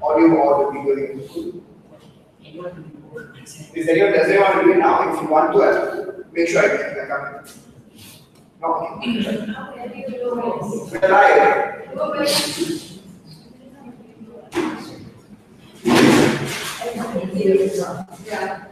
audio or the video input? Does anyone want to do it now? If you want to, make sure I can come in. No. We're live. Yeah.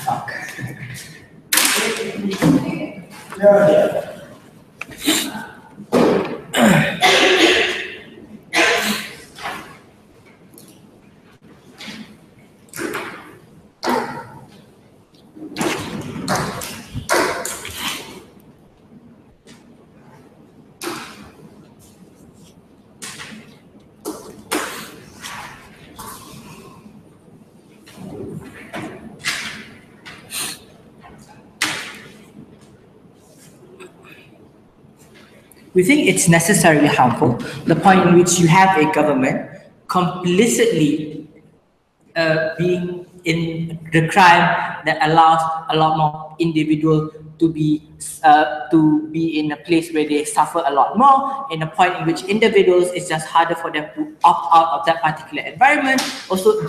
Fuck. Yeah. We think it's necessarily harmful, the point in which you have a government complicitly being in the crime that allows a lot more individuals to be in a place where they suffer a lot more, in a point in which individuals, it's just harder for them to opt out of that particular environment, also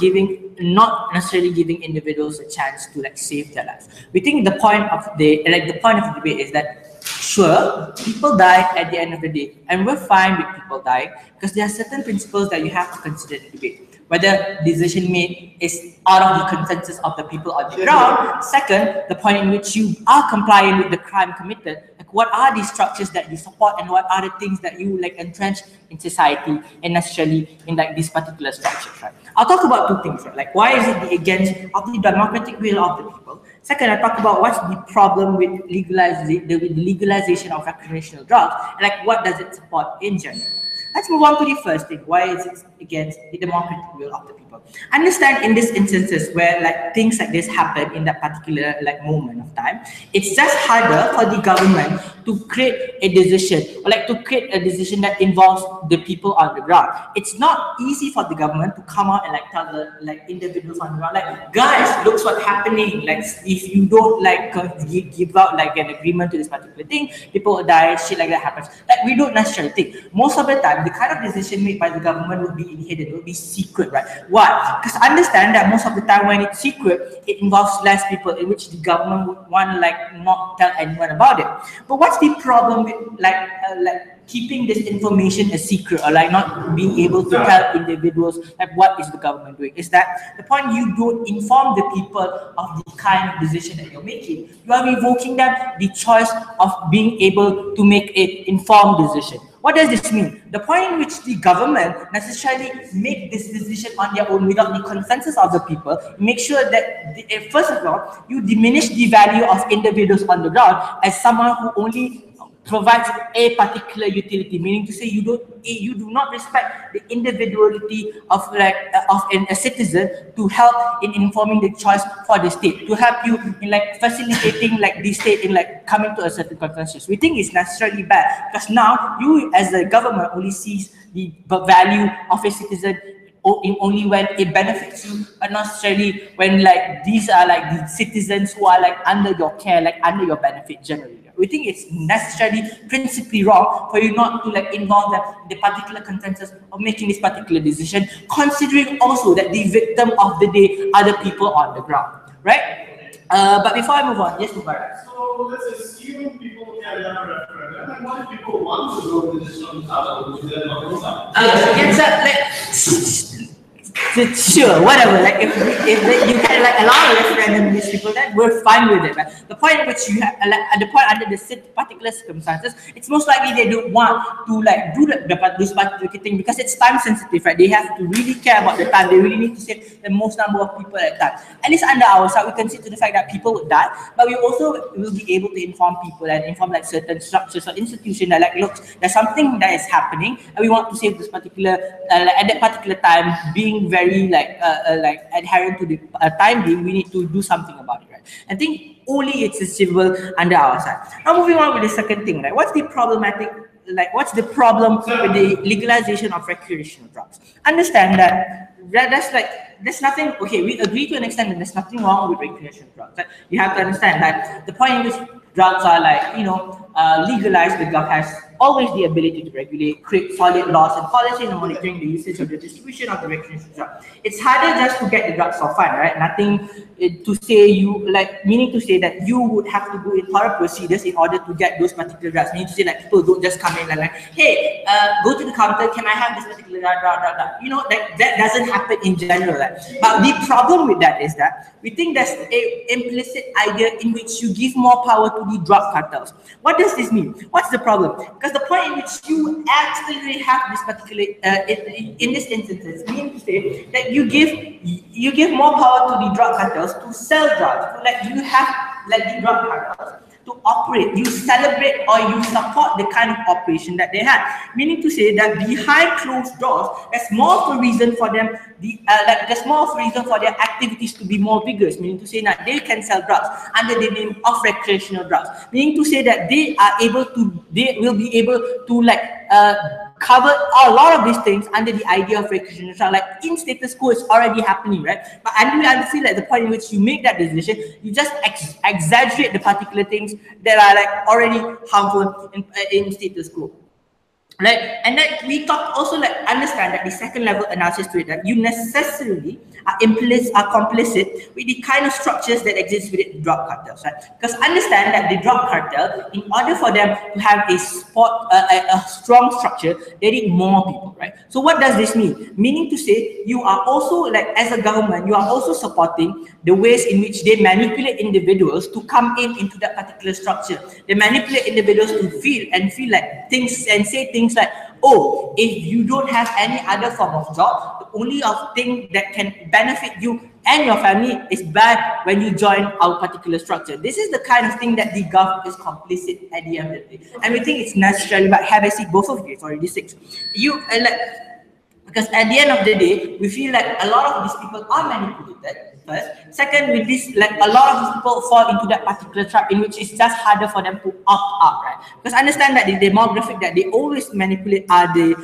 not necessarily giving individuals a chance to save their lives. We think the point of the debate is that sure, people die at the end of the day, and we're fine with people dying because there are certain principles that you have to consider in the debate. Whether decision made is out of the consensus of the people on the ground. Second, the point in which you are compliant with the crime committed. What are the structures that you support, and what are the things that you entrench in society and necessarily in this particular structure, right? I'll talk about two things, right? Why is it the against of the democratic will of the people? Second, I talk about what's the problem with the legalization of recreational drugs, and what does it support in general. Let's move on to the first thing. Why is it against the democratic will of the people? Understand in these instances where things like this happen in that particular moment of time, it's just harder for the government to create a decision or to create a decision that involves the people on the ground. It's not easy for the government to come out and tell the individuals on the ground, guys, looks what's happening. If you don't give out an agreement to this particular thing, people will die, shit like that happens. We don't necessarily think. Most of the time, the kind of decision made by the government will be hidden, will be secret, right? Why? Because understand that most of the time when it's secret, it involves less people, in which the government would want not tell anyone about it. But what's the problem with keeping this information a secret, or not being able to tell individuals what is the government doing? Is that the point you don't inform the people of the kind of decision that you're making. You are revoking them the choice of being able to make an informed decision. What does this mean? The point in which the government necessarily make this decision on their own without the consensus of the people, make sure that, first of all, you diminish the value of individuals on the ground as someone who only provides a particular utility, meaning to say you do not respect the individuality of a citizen to help in informing the choice for the state, to help you in facilitating the state in coming to a certain consensus. We think it's necessarily bad because now you as the government only sees the value of a citizen only when it benefits you, but not necessarily when these are the citizens who are under your care, under your benefit generally. We think it's necessarily principally wrong for you not to involve them in the particular consensus of making this particular decision, considering also that the victim of the day are the people on the ground, right? But before I move on, yes, Mubarak. So let's assume people carry out a referendum, and what if people want to go to this which they're not going to sure, whatever. If you can allow a referendum to these people, then we're fine with it. Right? The point which you have, at the point under the particular circumstances, it's most likely they don't want to do this particular thing because it's time sensitive, right? They have to really care about the time. They really need to save the most number of people at a time. At least under our side, we consider the fact that people would die, but we also will be able to inform people and inform certain structures or institutions that look, there's something that is happening, and we want to save this particular at that particular time, being very adherent to the time being, we need to do something about it, right? I think only it's achievable under our side. Now moving on with the second thing, right? What's the problem with the legalization of recreational drugs? Understand that there's nothing, okay, we agree to an extent that there's nothing wrong with recreational drugs. Right? You have to understand that the point in which drugs are legalized, the government has always the ability to regulate, create solid laws and policy and monitoring the usage of the distribution of the recreational drug. It's harder just to get the drugs for fun, right? Nothing to say meaning to say that you would have to go in thorough procedures in order to get those particular drugs. Meaning to say that people don't just come in and hey, go to the counter, can I have this particular drug? That doesn't happen in general. Right? But the problem with that is that we think there's an implicit idea in which you give more power to the drug cartels. What does this mean? What's the problem? Because the point in which you absolutely have this particular, in this instance, meaning to say that you give more power to the drug cartels to sell drugs, to let the drug cartels to operate. You celebrate or you support the kind of operation that they have. Meaning to say that behind closed doors, there's more of a reason for them. There's more of a reason for their activities to be more vigorous. Meaning to say that they can sell drugs under the name of recreational drugs. Meaning to say that they will be able to cover a lot of these things under the idea of recreational drugs. Like in status quo, it's already happening, right? But I feel like the point in which you make that decision, you just exaggerate the particular things that are already harmful in status quo. Right, and then we understand that the second level analysis to it, that you necessarily are complicit with the kind of structures that exist within drug cartels, right? Because understand that the drug cartel, in order for them to have a strong structure, they need more people, right? So what does this mean? Meaning to say, you are also as a government, you are also supporting the ways in which they manipulate individuals to come into that particular structure. They manipulate individuals to feel like things and say things like, oh, if you don't have any other form of job, the only thing that can benefit you and your family is bad when you join our particular structure. This is the kind of thing that the government is complicit at the end of the day. And we think it's necessary, but have a seat, both of you, it's already 6. Because at the end of the day, we feel like a lot of these people are manipulated. First. Second, with this, a lot of these people fall into that particular trap in which it's just harder for them to opt out, right? Because understand that the demographic that they always manipulate are the,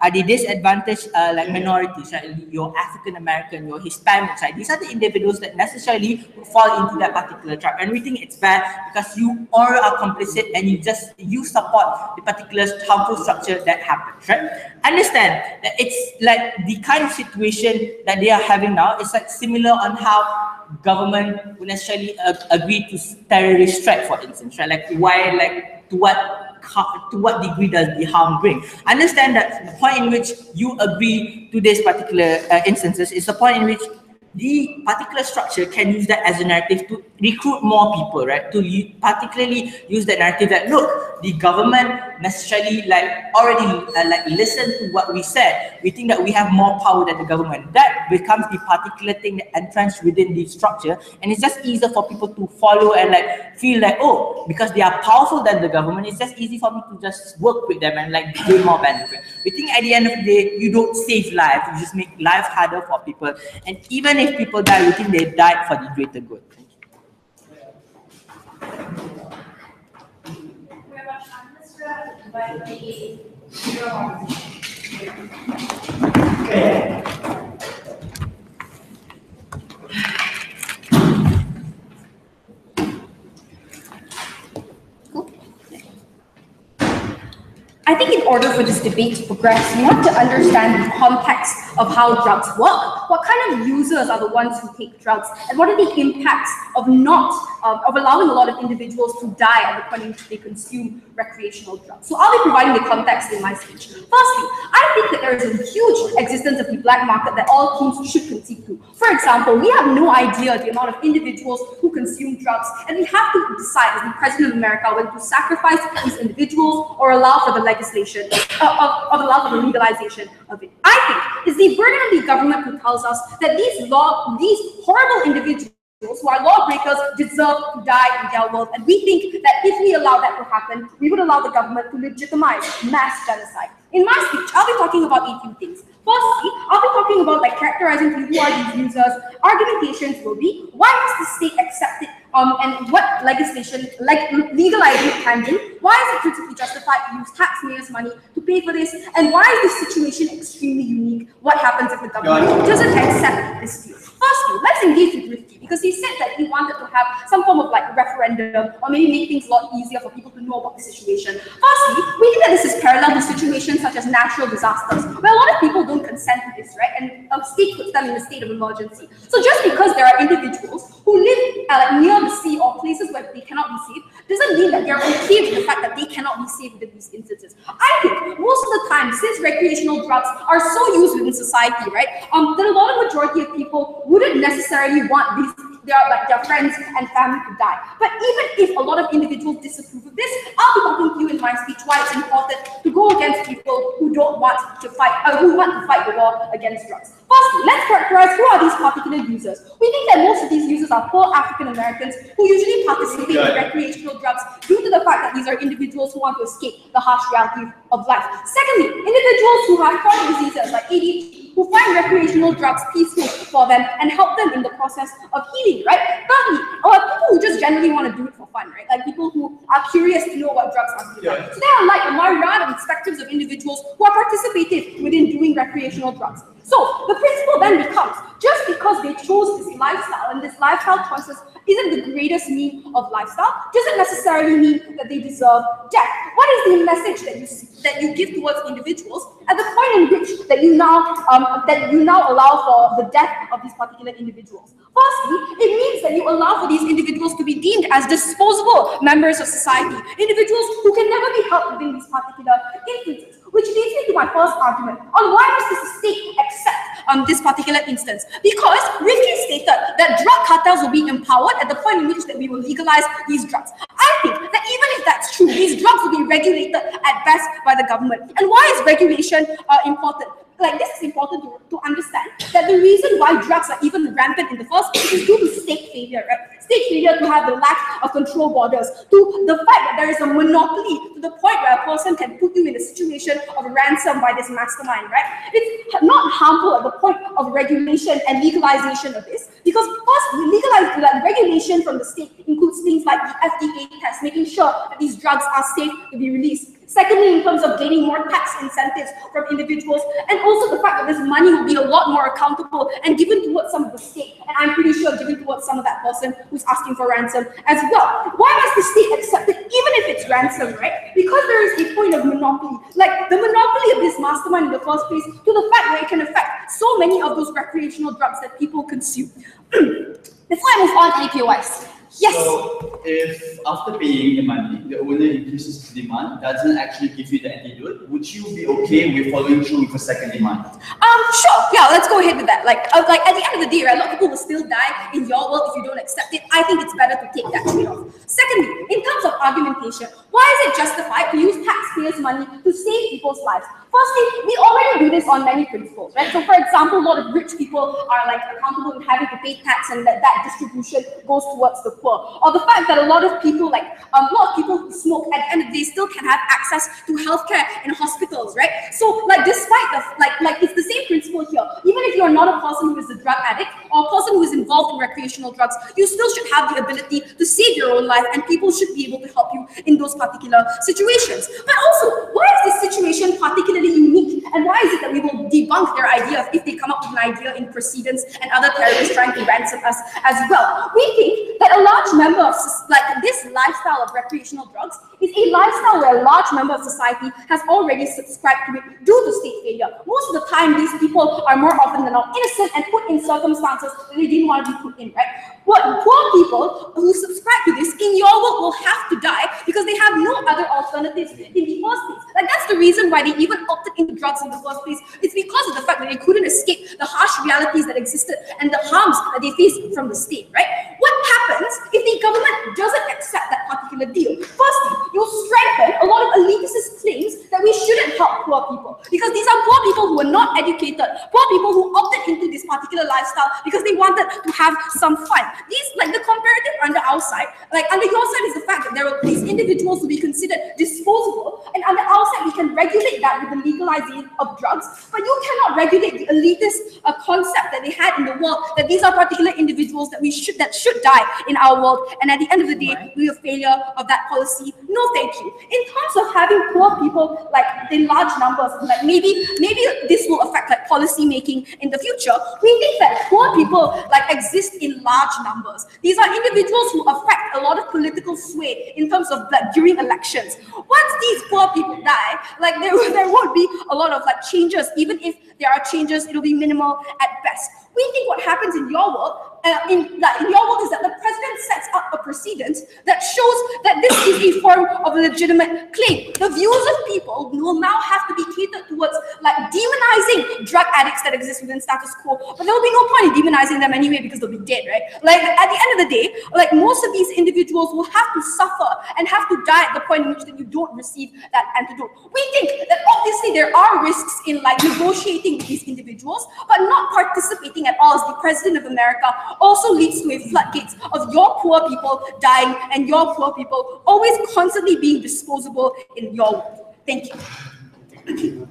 are the disadvantaged minorities, right? Your African American, your Hispanics, right? These are the individuals that necessarily fall into that particular trap. And we think it's bad because you all are complicit and you support the particular harmful structure that happens, right? Understand that it's the kind of situation that they are having now is similar on how government would necessarily agree to terrorist strike, for instance, right? To what degree does the harm bring? Understand that the point in which you agree to this particular instances is the point in which the particular structure can use that as a narrative to recruit more people, right? To particularly use that narrative that, look, the government necessarily already listen to what we said. We think that we have more power than the government. That becomes the particular thing that entrenched within the structure, and it's just easier for people to follow and feel oh, because they are powerful than the government, it's just easy for me to just work with them and gain more benefit. We think at the end of the day, you don't save life, you just make life harder for people. And even if people die, we think they died for the greater good. I think in order for this debate to progress, we have to understand the context of how drugs work. What kind of users are the ones who take drugs, and what are the impacts of allowing a lot of individuals to die at the point in which they consume recreational drugs? So I'll be providing the context in my speech. Firstly, I think that there is a huge existence of the black market that all teams should concede to. For example, we have no idea the amount of individuals who consume drugs, and we have to decide as the President of America whether to sacrifice these individuals or allow for the legalization allow for the legalization of it. I think it's the burden of the government who tells us that these horrible individuals who are lawbreakers deserve to die in their world, and we think that if we allow that to happen, we would allow the government to legitimize mass genocide. In my speech, I'll be talking about 8 things. Firstly, I'll be talking about like characterizing who are these users. Argumentations will be, why must the state accept it? And what legislation, like legalizing it can do? Why is it critically justified to use taxpayers' money to pay for this? And why is this situation extremely unique? What happens if the government doesn't accept this deal? Firstly, let's engage with Rifki, because he said that he wanted to have some form of like referendum or maybe make things a lot easier for people to know about the situation. Firstly, we think that this is parallel to situations such as natural disasters, where a lot of people don't consent to this, right? And a state puts them in a state of emergency. So just because there are individuals who live like near the sea or places where they cannot be safe, doesn't mean that they're okay with the fact that they cannot be safe within these instances. I think most of the time, since recreational drugs are so used within society, right, that a lot of majority of people wouldn't necessarily want their friends and family to die. But even if a lot of individuals disapprove of this, I'll be talking to you in my speech why it's important to go against people who don't want to fight, who want to fight the war against drugs. Firstly, let's characterize who are these particular users. We think that most of these users are poor African Americans who usually participate in recreational drugs due to the fact that these are individuals who want to escape the harsh reality of life. Secondly, individuals who have chronic diseases like ADHD, who find recreational drugs peaceful for them and help them in the process of healing, right? Thirdly, people who just generally want to do it for fun, right? Like people who are curious to know what drugs are doing. So there are like a myriad of spectrums of individuals who are participating within doing recreational drugs. So the principle then becomes, just because they chose this lifestyle and this lifestyle choices isn't the greatest mean of lifestyle, doesn't necessarily mean that they deserve death. What is the message that you give towards individuals at the point in which that you now allow for the death of these particular individuals? Firstly, it means that you allow for these individuals to be deemed as disposable members of society, individuals who can never be helped within these particular instances. Which leads me to my first argument on why must the state accept this particular instance. Because Rifki stated that drug cartels will be empowered at the point in which that we will legalize these drugs. I think that even if that's true, these drugs will be regulated at best by the government. And why is regulation important? Like, this is important to understand that the reason why drugs are even rampant in the first place is due to state failure, right? State failure to have the lack of control borders, to the fact that there is a monopoly to the point where a person can put you in a situation of ransom by this mastermind, right? It's not harmful at the point of regulation and legalization of this, because first, regulation from the state includes things like the FDA test, making sure that these drugs are safe to be released. Secondly, in terms of gaining more tax incentives from individuals, and also the fact that this money will be a lot more accountable and given towards some of the state, and I'm pretty sure given towards some of that person who's asking for ransom as well. Why must the state accept it, even if it's ransom, right? Because there is a point of monopoly, like the monopoly of this mastermind in the first place, to the fact that it can affect so many of those recreational drugs that people consume. Before I move on, APOIs. Yes. So, if after paying the money, the owner increases the demand, doesn't actually give you the antidote, would you be okay with following through with a second demand? Sure. Yeah, let's go ahead with that. Like at the end of the day, right, a lot of people will still die in your world if you don't accept it. I think it's better to take that trade-off. Secondly, in terms of argumentation, why is it justified to use taxpayers' money to save people's lives? Firstly, we already do this on many principles, right? So, for example, a lot of rich people are like accountable in having to pay tax, and that distribution goes towards the poor. Or the fact that a lot of people who smoke at the end of the day still can have access to healthcare in hospitals, right? So, like, despite the like it's the same principle here. Even if you're not a person who is a drug addict or a person who is involved in recreational drugs, you still should have the ability to save your own life, and people should be able to help you in those particular situations. But also, why is this situation particularly unique, and why is it that we will debunk their idea if they come up with an idea in precedence and other terrorists trying to ransom us as well? We think that a large member of this lifestyle of recreational drugs is a lifestyle where a large member of society has already subscribed to it due to state failure. Most of the time, these people are more often than not innocent and put in circumstances that they didn't want to be put in, right? But poor people who subscribe to this in your world will have to die because they have no other alternatives in the first place. Like, that's the reason why they even opted into drugs in the first place. It's because of the fact that they couldn't escape the harsh realities that existed and the harms that they faced from the state, right? What happens if the government doesn't accept that particular deal? Firstly, you'll strengthen a lot of elitist claims that we shouldn't help poor people, because these are poor people who are not educated, poor people who opted into this particular lifestyle because they wanted to have some fun. These, like, the comparative under our side, like under your side, is the fact that there are these individuals who be considered disposable, And on the outside, we can regulate that with the legalizing of drugs, but you cannot regulate the elitist concept that they had in the world, that these are particular individuals that should die in our world. And at the end of the day, we are a failure of that policy. No, thank you. In terms of having poor people like in large numbers, like maybe this will affect like policy making in the future. We think that poor people like exist in large numbers. These are individuals who affect a lot of political sway in terms of like during elections. Once these poor people die, like there won't be a lot of like changes. Even if there are changes, it'll be minimal at best. We think what happens in your world, is that the president sets up a precedent that shows that this is a form of a legitimate claim. The views of people will now have to be catered towards like demonizing drug addicts that exist within status quo, but there will be no point in demonizing them anyway because they'll be dead, right? Like at the end of the day, like most of these individuals will have to suffer and have to die at the point in which that you don't receive that antidote. We think that obviously there are risks in like negotiating with these individuals, but not participating at all as the president of America also leads to a floodgates of your poor people dying and your poor people always constantly being disposable in your world. Thank you.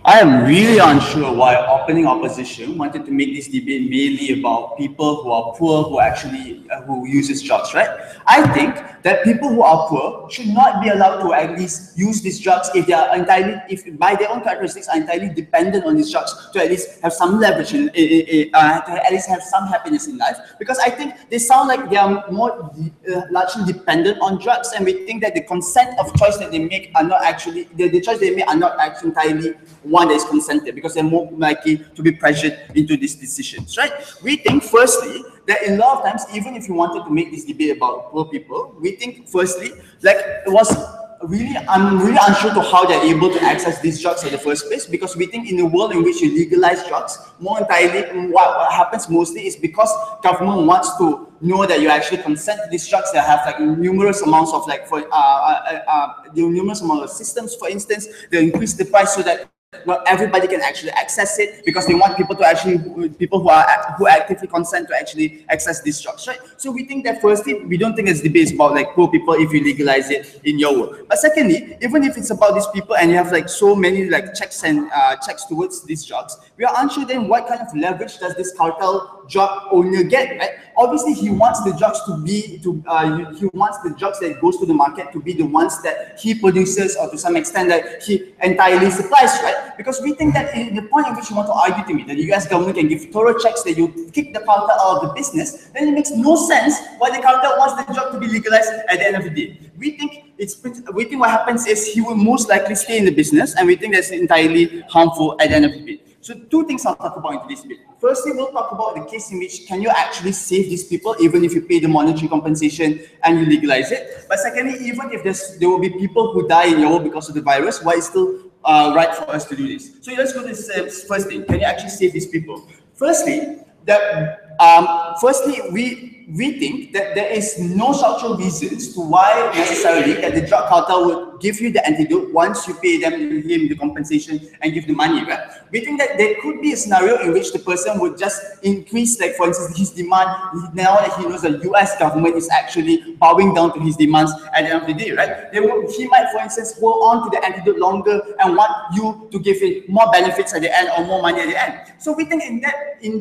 I am really unsure why opening opposition wanted to make this debate mainly about people who are poor, who uses drugs, right? I think that people who are poor should not be allowed to at least use these drugs if they are entirely, if by their own characteristics are entirely dependent on these drugs to at least have some leverage, to at least have some happiness in life. Because I think they sound like they are more largely dependent on drugs, and we think that the consent of choice that they make are not actually, the choice they make are not actually entirely one that is consented, because they're more likely to be pressured into these decisions, right? We think, firstly, that in a lot of times, even if you wanted to make this debate about poor people, we think, firstly, like it was really, I'm really unsure to how they're able to access these drugs in the first place, because we think in a world in which you legalize drugs, more entirely, what happens mostly is because government wants to know that you actually consent to these drugs that have like numerous amounts of like, numerous amount of systems, for instance, they increase the price so that not everybody can actually access it, because they want people to actually, who actively consent to actually access these drugs, right? So we think that firstly, we don't think it's debate about like poor people if you legalize it in your world. But secondly, even if it's about these people and you have like so many like checks and checks towards these drugs, we are unsure then what kind of leverage does this cartel drug owner get, right? Obviously, he wants the drugs to be, he wants the drugs that goes to the market to be the ones that he produces, or to some extent that he entirely supplies, right? Because we think that in the point in which you want to argue to me that the US government can give thorough checks that you kick the cartel out of the business, then it makes no sense why the cartel wants the drug to be legalized at the end of the day. We think what happens is he will most likely stay in the business, and we think that's entirely harmful at the end of the day. So two things I'll talk about in this bit. Firstly, we'll talk about the case in which can you actually save these people even if you pay the monetary compensation and you legalize it. But secondly, even if there will be people who die in your world because of the virus, why is still right for us to do this? So let's go to this first thing. Can you actually save these people? Firstly, we think that there is no structural reasons to why necessarily that the drug cartel would give you the antidote once you pay him the compensation and give the money, right? We think that there could be a scenario in which the person would just increase, like for instance, his demand now that he knows the US government is actually bowing down to his demands at the end of the day, right? He might, for instance, hold on to the antidote longer and want you to give him more benefits at the end or more money at the end. So we think in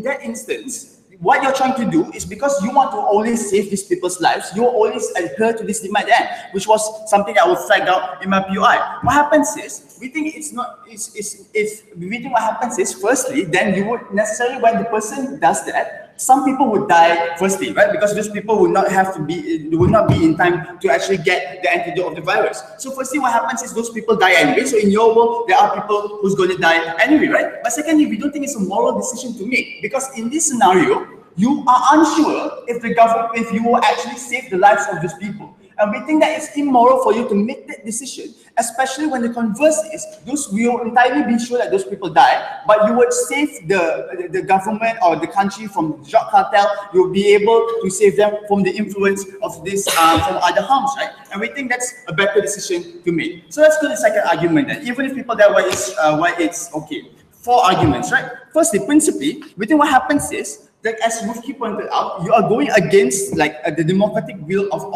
that instance, what you're trying to do is, because you want to always save these people's lives, you always adhere to this demand end, which was something I would flag out in my POI. What happens is, we think what happens is, firstly, then you would necessarily, when the person does that, some people would die firstly, right? Because those people will not be in time to actually get the antidote of the virus. So firstly, what happens is those people die anyway. So in your world, there are people who's going to die anyway, right? But secondly, we don't think it's a moral decision to make, because in this scenario, you are unsure if the government, if you will actually save the lives of those people. And we think that it's immoral for you to make that decision, especially when the converse is, we will entirely be sure that those people die, but you would save the government or the country from drug cartel. You'll be able to save them from the influence of this, from other harms, right? And we think that's a better decision to make. So let's go to the second argument then. Even if people die, why it's okay. 4 arguments, right? Firstly, principally, we think what happens is that, as Mufti pointed out, you are going against the democratic will of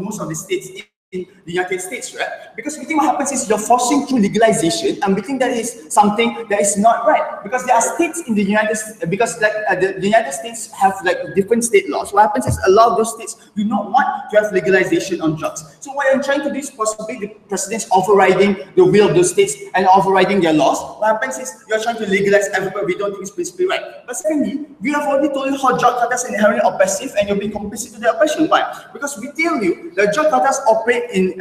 most of the states in the United States, right? Because we think what happens is you're forcing through legalization, and we think that is something that is not right. Because there are states in the United States, because the United States have different state laws. What happens is a lot of those states do not want to have legalization on drugs. So what I'm trying to do is possibly the president's overriding the will of those states and overriding their laws. What happens is you're trying to legalize everywhere. We don't think it's principally right. But secondly, we have already told you how drug cartels are inherently oppressive, and you're being complicit to their oppression. Why? Because we tell you that drug cartels operate in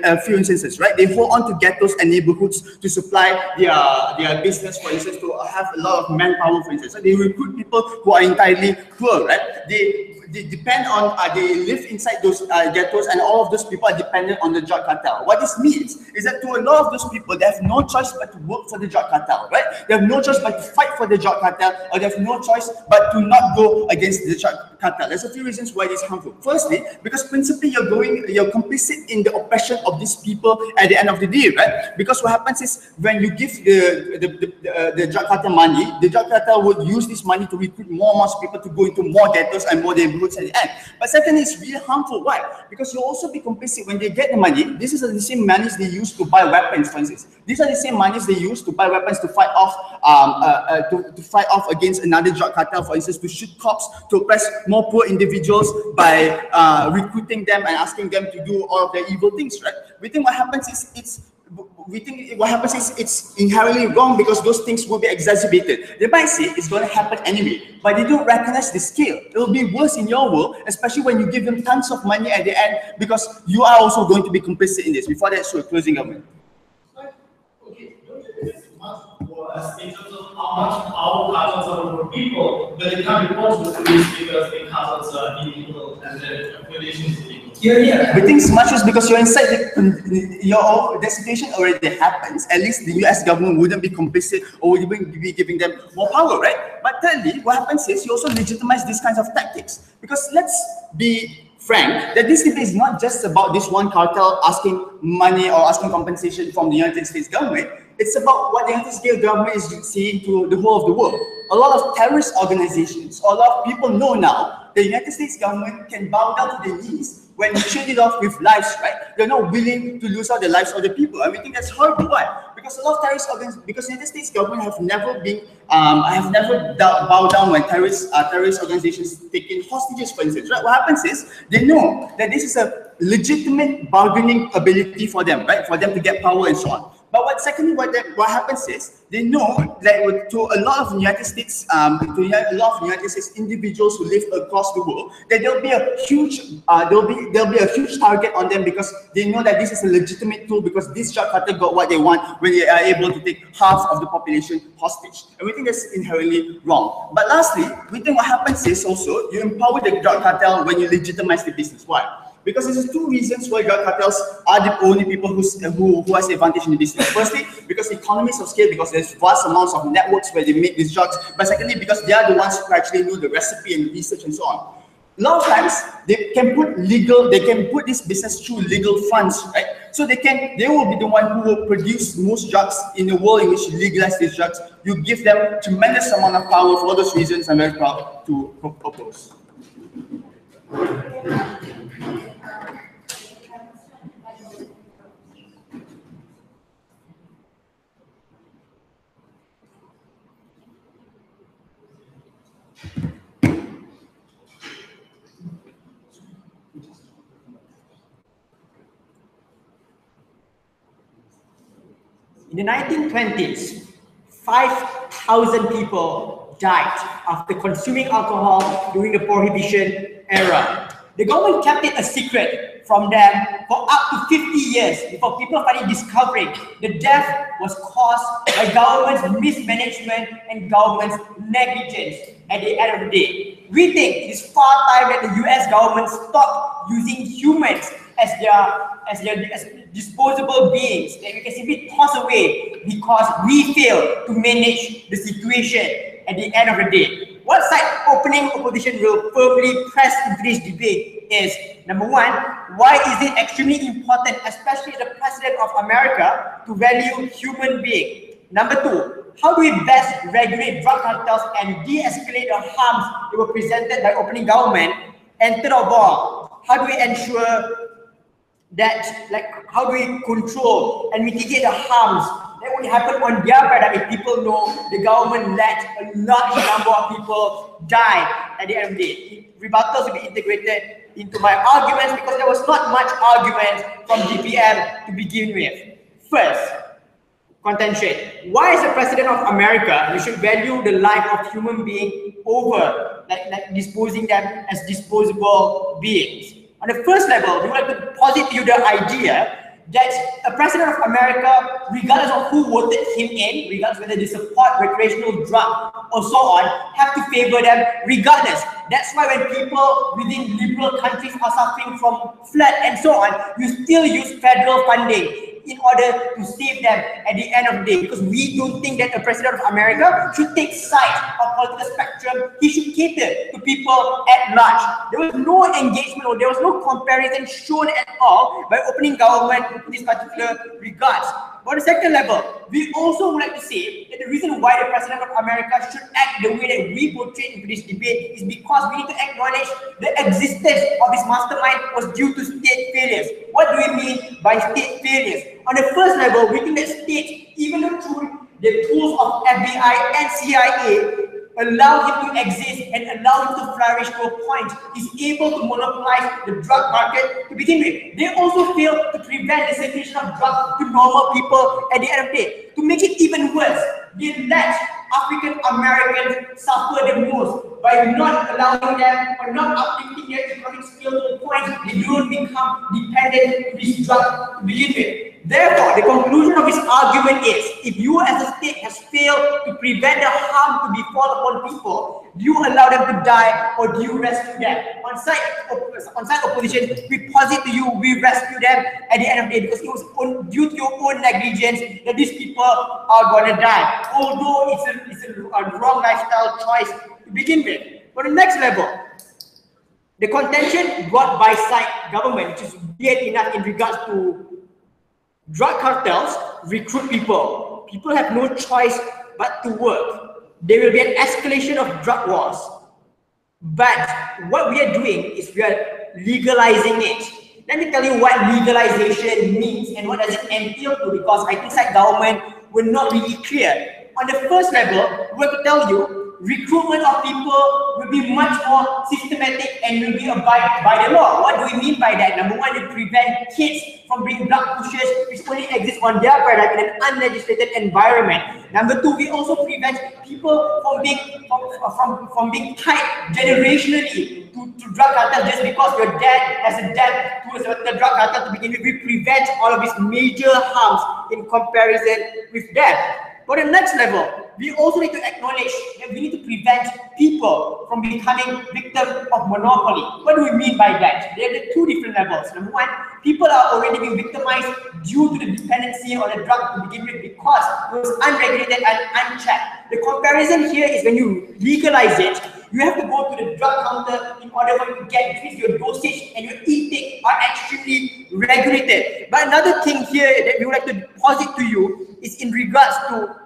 a few instances, right? They hold on to ghettos and neighborhoods to supply their business, for instance, to have a lot of manpower, for instance. So they recruit people who are entirely poor, right? They depend on, they live inside those ghettos, and all of those people are dependent on the drug cartel. What this means is that to a lot of those people, they have no choice but to work for the drug cartel, right? They have no choice but to fight for the drug cartel, or they have no choice but to not go against the drug cartel. There's a few reasons why this is harmful. Firstly, because principally you're complicit in the oppression of these people at the end of the day, right? Because what happens is when you give the drug cartel money, the drug cartel would use this money to recruit more and more people to go into more ghettos and more neighborhoods at the end. But secondly, it's really harmful. Why? Because you'll also be complicit when they get the money. This is the same money they use to buy weapons, for instance. These are the same money they use to buy weapons to fight off to fight off against another drug cartel, for instance, to shoot cops, to oppress more poor individuals by recruiting them and asking them to do all of their evil things, right? We think what happens is it's inherently wrong because those things will be exacerbated. They might say it's going to happen anyway, but they don't recognize the scale. It will be worse in your world, especially when you give them tons of money at the end, because you are also going to be complicit in this. Before that, so closing government. Okay, don't you think it's much worse in terms of how much our cartels are over people, but they can't report to the police because the cartels are illegal and the affiliation is illegal? Yeah. But things much worse because you're inside the situation already happens. At least the US government wouldn't be complicit or wouldn't be giving them more power, right? But thirdly, what happens is you also legitimize these kinds of tactics. Because let's be frank, that this debate is not just about this one cartel asking money or asking compensation from the United States government. It's about what the United States government is saying to the whole of the world. A lot of terrorist organizations, a lot of people know now the United States government can bow down to their knees when you trade it off with lives, right? They're not willing to lose out the lives of the people. And we think that's horrible. Why? Because a lot of terrorist organizations, because the United States government have never bowed down when terrorist organizations take in hostages, for instance, right? What happens is they know that this is a legitimate bargaining ability for them, right? For them to get power and so on. But secondly, what happens is they know that to a lot of United States, individuals who live across the world, that there'll be a huge target on them because they know that this is a legitimate tool because this drug cartel got what they want when they are able to take half of the population hostage. And we think that's inherently wrong. But lastly, we think what happens is also you empower the drug cartel when you legitimize the business. Why? Because there's 2 reasons why drug cartels are the only people who has the advantage in the business. Firstly, because economies of scale, because there's vast amounts of networks where they make these drugs. But secondly, because they are the ones who actually know the recipe and research and so on. A lot of times they can put this business through legal funds, right? So they will be the one who will produce most drugs in the world in which you legalize these drugs. You give them tremendous amount of power. For all those reasons, I'm very proud to propose. In the 1920s, 5,000 people died after consuming alcohol during the Prohibition era. The government kept it a secret from them for up to 50 years before people finally discovering the death was caused by government's mismanagement and government's negligence at the end of the day. We think it is far time that the US government stopped using humans as disposable beings that we can simply toss away because we fail to manage the situation at the end of the day. What side opening opposition will firmly press into this debate is, number one, why is it extremely important, especially the President of America, to value human beings? Number two, how do we best regulate drug cartels and de-escalate the harms that were presented by opening government? And third of all, how do we ensure that, how do we control and mitigate the harms that would happen on their part if people know the government let a large number of people die at the end of the day? Rebuttals will be integrated into my arguments because there was not much argument from DPM to begin with. First, contention. Why is the President of America we should value the life of human being over like disposing them as disposable beings? On the first level, we would like to posit to you the idea that a President of America, regardless of who voted him in, regardless whether they support recreational drug or so on, have to favor them regardless. That's why when people within liberal countries are suffering from flood and so on, you still use federal funding in order to save them at the end of the day, because we don't think that a President of America should take sides of political spectrum. He should cater to people at large. There was no engagement or there was no comparison shown at all by opening government in this particular regards. But on the second level, we also would like to say that the reason why the President of America should act the way that we portray into this debate is because we need to acknowledge the existence of this mastermind was due to state failures. What do we mean by state failures? On the first level, we think that states, even through the tools of FBI and CIA, allow him to exist and allow him to flourish to a point he's able to monopolize the drug market to begin with. They also fail to prevent the circulation of drugs to normal people at the end of the day. To make it even worse, they let African Americans suffer the most by not allowing them or not uplifting their economic skill to a point they don't become dependent to this drug to begin with. Therefore, the conclusion of his argument is, if you as a state has failed to prevent the harm to befall upon people, do you allow them to die or do you rescue them? On side opposition, we posit to you, we rescue them at the end of the day because it was due to your own negligence that these people are going to die. Although it's a wrong lifestyle choice to begin with. For the next level, the contention brought by side government, which is weird enough in regards to drug cartels recruit people. People have no choice but to work. There will be an escalation of drug wars. But what we are doing is we are legalizing it. Let me tell you what legalization means and what does it entail to, because I think side government were not really clear. On the first level, we have to tell you recruitment of people will be much more systematic and will be abided by the law. What do we mean by that? Number one, to prevent kids from being drug pushers, which only exist on their product in an unlegislated environment. Number two, we also prevent people from being tied generationally to drug cartels just because your dad has a debt to the drug cartel to begin with. We prevent all of these major harms in comparison with that. But the next level, we also need to acknowledge that we need to prevent people from becoming victims of monopoly. What do we mean by that? There are two different levels. Number one, people are already being victimized due to the dependency on the drug to begin with because it was unregulated and unchecked. The comparison here is when you legalize it, you have to go to the drug counter in order for you to get because your dosage and your intake are extremely regulated. But another thing here that we would like to posit to you is in regards to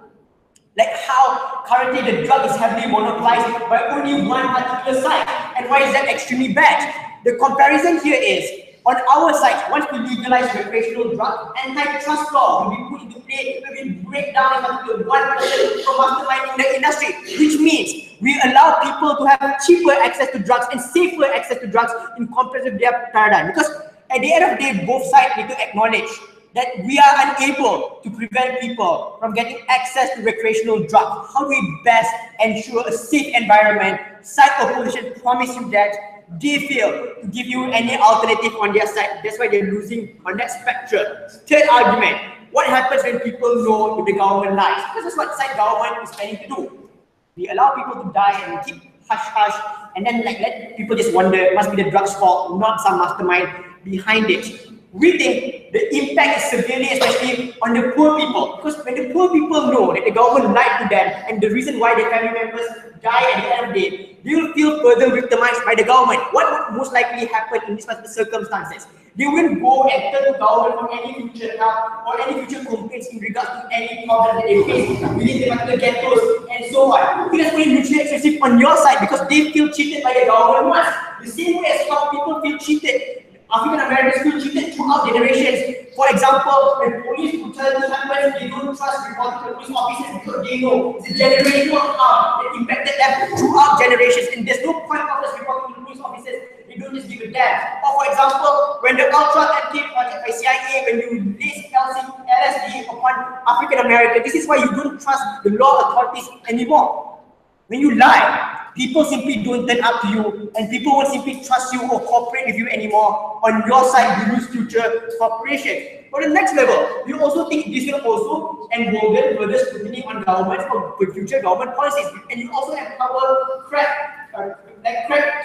how currently the drug is heavily monopolized by only one particular side. And why is that extremely bad? The comparison here is, on our side, once we legalize recreational drug, antitrust law will be put into play, we will break down into one person from masterminding the industry, which means we allow people to have cheaper access to drugs and safer access to drugs in comparison with their paradigm. Because at the end of the day, both sides need to acknowledge that we are unable to prevent people from getting access to recreational drugs. How do we best ensure a safe environment? Side opposition promise you that. They fail to give you any alternative on their side. That's why they're losing on that spectrum. Third argument, what happens when people know if the government lies? Because that's what side government is planning to do. We allow people to die and we keep hush-hush and then let people just wonder, it must be the drug's fault, not some mastermind behind it. We think the impact is severely, especially on the poor people, because when the poor people know that the government lied to them and the reason why their family members die at the end of the day, they will feel further victimized by the government. What would most likely happen in these circumstances? They will go and turn to government for any future help or any future complaints in regards to any problem that they face within the particular ghettos and so on. It is only mutually exclusive on your side because they feel cheated by the government once. The same way as how people feel cheated, African Americans feel cheated throughout generations. For example, when police brutality happens, they don't trust reporting to police officers because they know it's a generational harm that impacted them throughout generations, and there's no point of us reporting to police officers. They don't just give a damn. Or for example, when the ultra-active project by CIA, when you list LSD upon African Americans, this is why you don't trust the law authorities anymore. When you lie, people simply don't turn up to you, and people won't simply trust you or cooperate with you anymore. On your side, you lose future cooperation. For the next level, you also think this will also embolden further scrutiny on governments or future government policies, and you also empower crack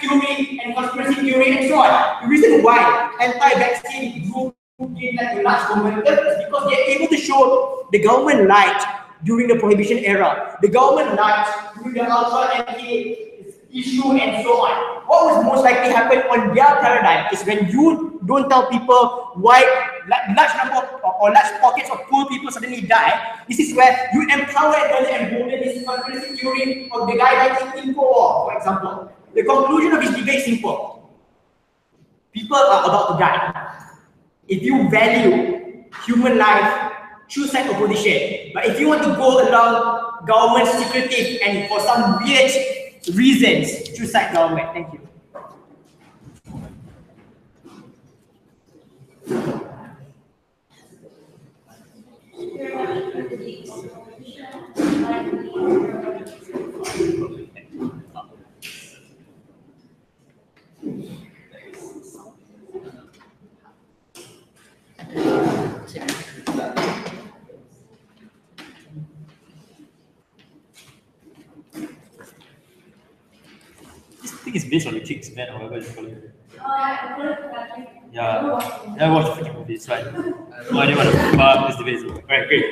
theory and conspiracy theory and so on. The reason why anti-vaccine group gain like a large momentum is because they're able to show the government lied during the prohibition era, the government lied during the ultra-anti issue and so on. What was most likely happen on their paradigm is when you don't tell people why large number or large pockets of poor people suddenly die. This is where you empower and embolden this conspiracy theory of the guy writing InfoWar, for example. The conclusion of this debate is simple. People are about to die. If you value human life, choose side opposition. But if you want to go along government secretive and for some weird reasons, choose side government. Thank you. I think it's based on the King's Man or whatever you call it. Yeah, I watched the freaking movie, it's right. No idea what this debate is about. Alright, great.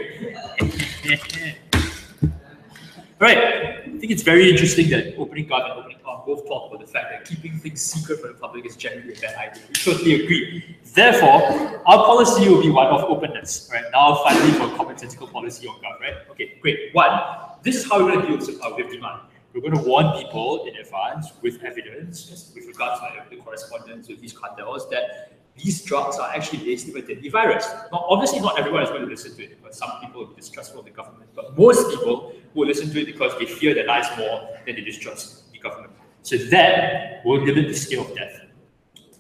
Alright, I think it's very interesting that opening gun and opening arm both talk about the fact that keeping things secret from the public is generally a bad idea. We totally agree. Therefore, our policy will be one of openness. Right now, finally, for commonsensical policy on gun, right? Okay, great. One, this is how we're going to deal with demand. We're going to warn people in advance with evidence, with regards to the correspondence with these cartels, that these drugs are actually laced with a deadly virus. Now, obviously, not everyone is going to listen to it because some people will be distrustful of the government, but most people will listen to it because they fear their lives more than they distrust the government. So that will limit the scale of death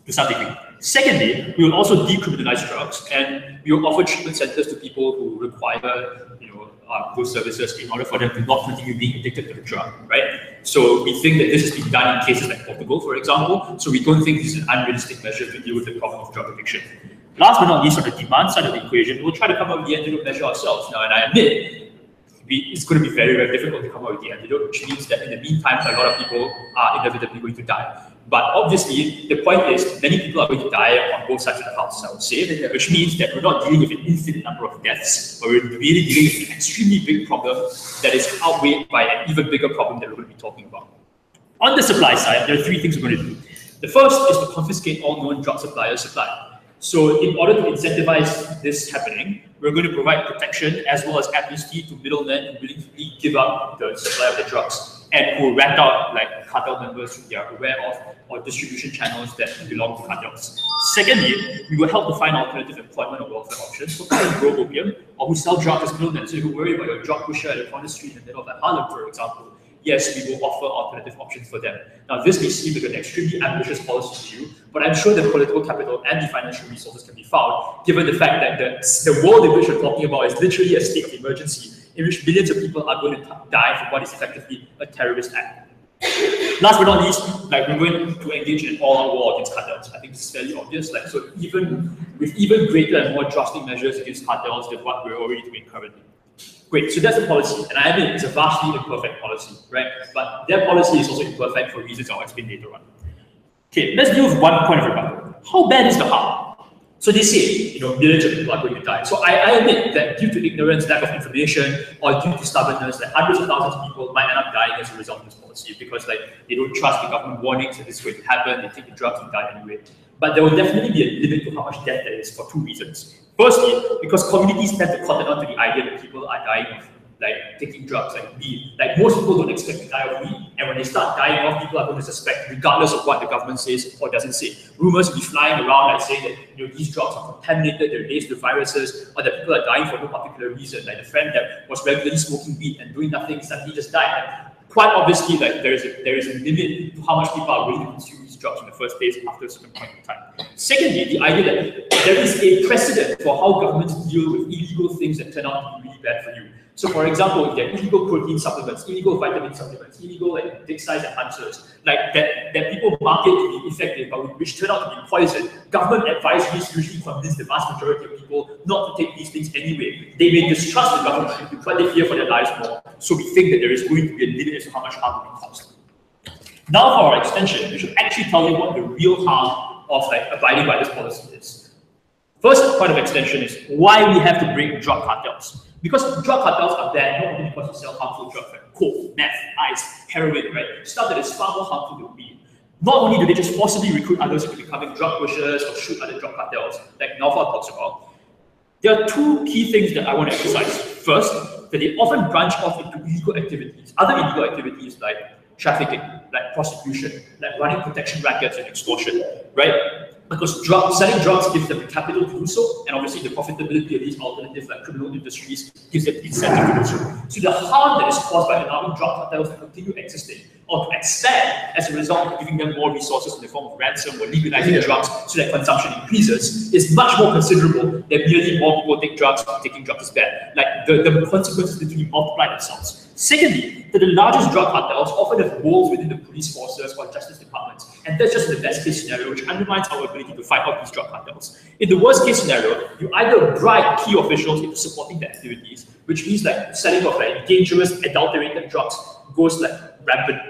to some degree. Secondly, we will also decriminalize drugs, and we will offer treatment centers to people who require, those services in order for them to not continue being addicted to the drug, right? So we think that this has been done in cases like Portugal, for example. So we don't think this is an unrealistic measure to deal with the problem of drug addiction. Last but not least, on the demand side of the equation, we'll try to come up with the antidote measure ourselves. Now, and I admit, it's going to be very, very difficult to come up with the antidote, which means that in the meantime, a lot of people are inevitably going to die. But obviously, the point is, many people are going to die on both sides of the house, I would say, which means that we're not dealing with an infinite number of deaths, but we're really dealing with an extremely big problem that is outweighed by an even bigger problem that we're going to be talking about. On the supply side, there are three things we're going to do. The first is to confiscate all known drug suppliers' supply. So in order to incentivize this happening, we're going to provide protection as well as amnesty to middlemen who willingly give up the supply of the drugs and who rat out like cartel members who they are aware of or distribution channels that belong to cartels. Secondly, we will help to find alternative employment or welfare options for people who grow opium or who sell drugs as middlemen. So if you worry about your drug pusher at a corner street in the middle of Harlem, for example, yes, we will offer alternative options for them. Now, this may seem like an extremely ambitious policy to you, but I'm sure the political capital and the financial resources can be found, given the fact that the world in which we're talking about is literally a state of emergency, in which millions of people are going to die from what is effectively a terrorist act. Last but not least, we're going to engage in an all-out war against cartels. I think this is fairly obvious. So even with even greater and more drastic measures against cartels than what we're already doing currently. Great, so that's the policy, and I admit it's a vastly imperfect policy, right? But their policy is also imperfect for reasons I'll explain later on. Okay, let's deal with one point of rebuttal. How bad is the harm? So they say, millions of people are going to die. So I admit that due to ignorance, lack of information, or due to stubbornness, that hundreds of thousands of people might end up dying as a result of this policy because they don't trust the government warnings that this is going to happen, they take the drugs and die anyway. But there will definitely be a limit to how much death there is for two reasons. Firstly, because communities tend to cotton on to the idea that people are dying of taking drugs like weed. Most people don't expect to die of weed, and when they start dying off, people are going to suspect, regardless of what the government says or doesn't say. Rumors will be flying around saying that these drugs are contaminated, they're laced with viruses, or that people are dying for no particular reason. Like the friend that was regularly smoking weed and doing nothing suddenly just died. Quite obviously, there is a limit to how much people are willing to consume these drugs in the first place after a certain point in time. Secondly, the idea that there is a precedent for how governments deal with illegal things that turn out to be really bad for you. So, for example, if there are illegal protein supplements, illegal vitamin supplements, illegal dick size enhancers, that people market to be effective, but which turn out to be poison, government advisories usually convince the vast majority of people not to take these things anyway. They may distrust the government, but they fear for their lives more. So we think that there is going to be a limit as to how much harm will be caused. Now, for our extension, we should actually tell you what the real harm of abiding by this policy is. First point of extension is why we have to break drug cartels. Because drug cartels are bad not only because they sell harmful drugs like coke, meth, ice, heroin, right? Stuff that is far more harmful than weed. Not only do they just forcibly recruit others into becoming drug pushers or shoot other drug cartels, like Naufal talks about, there are two key things that I want to emphasize. First, that they often branch off into illegal activities, other illegal activities like trafficking, like prostitution, like running protection rackets and extortion, right? Because selling drugs gives them the capital to do so, and obviously the profitability of these alternative criminal industries gives them the incentive to do so. So the harm that is caused by allowing drug cartels to continue existing or to expand as a result of giving them more resources in the form of ransom or legalizing drugs so that consumption increases is much more considerable than merely more people take drugs and taking drugs is bad. The consequences literally multiply themselves. Secondly, that the largest drug cartels often have roles within the police forces or justice departments, and that's just the best case scenario, which undermines our ability to fight off these drug cartels. In the worst case scenario, you either bribe key officials into supporting the activities, which means selling of dangerous, adulterated drugs goes rampant,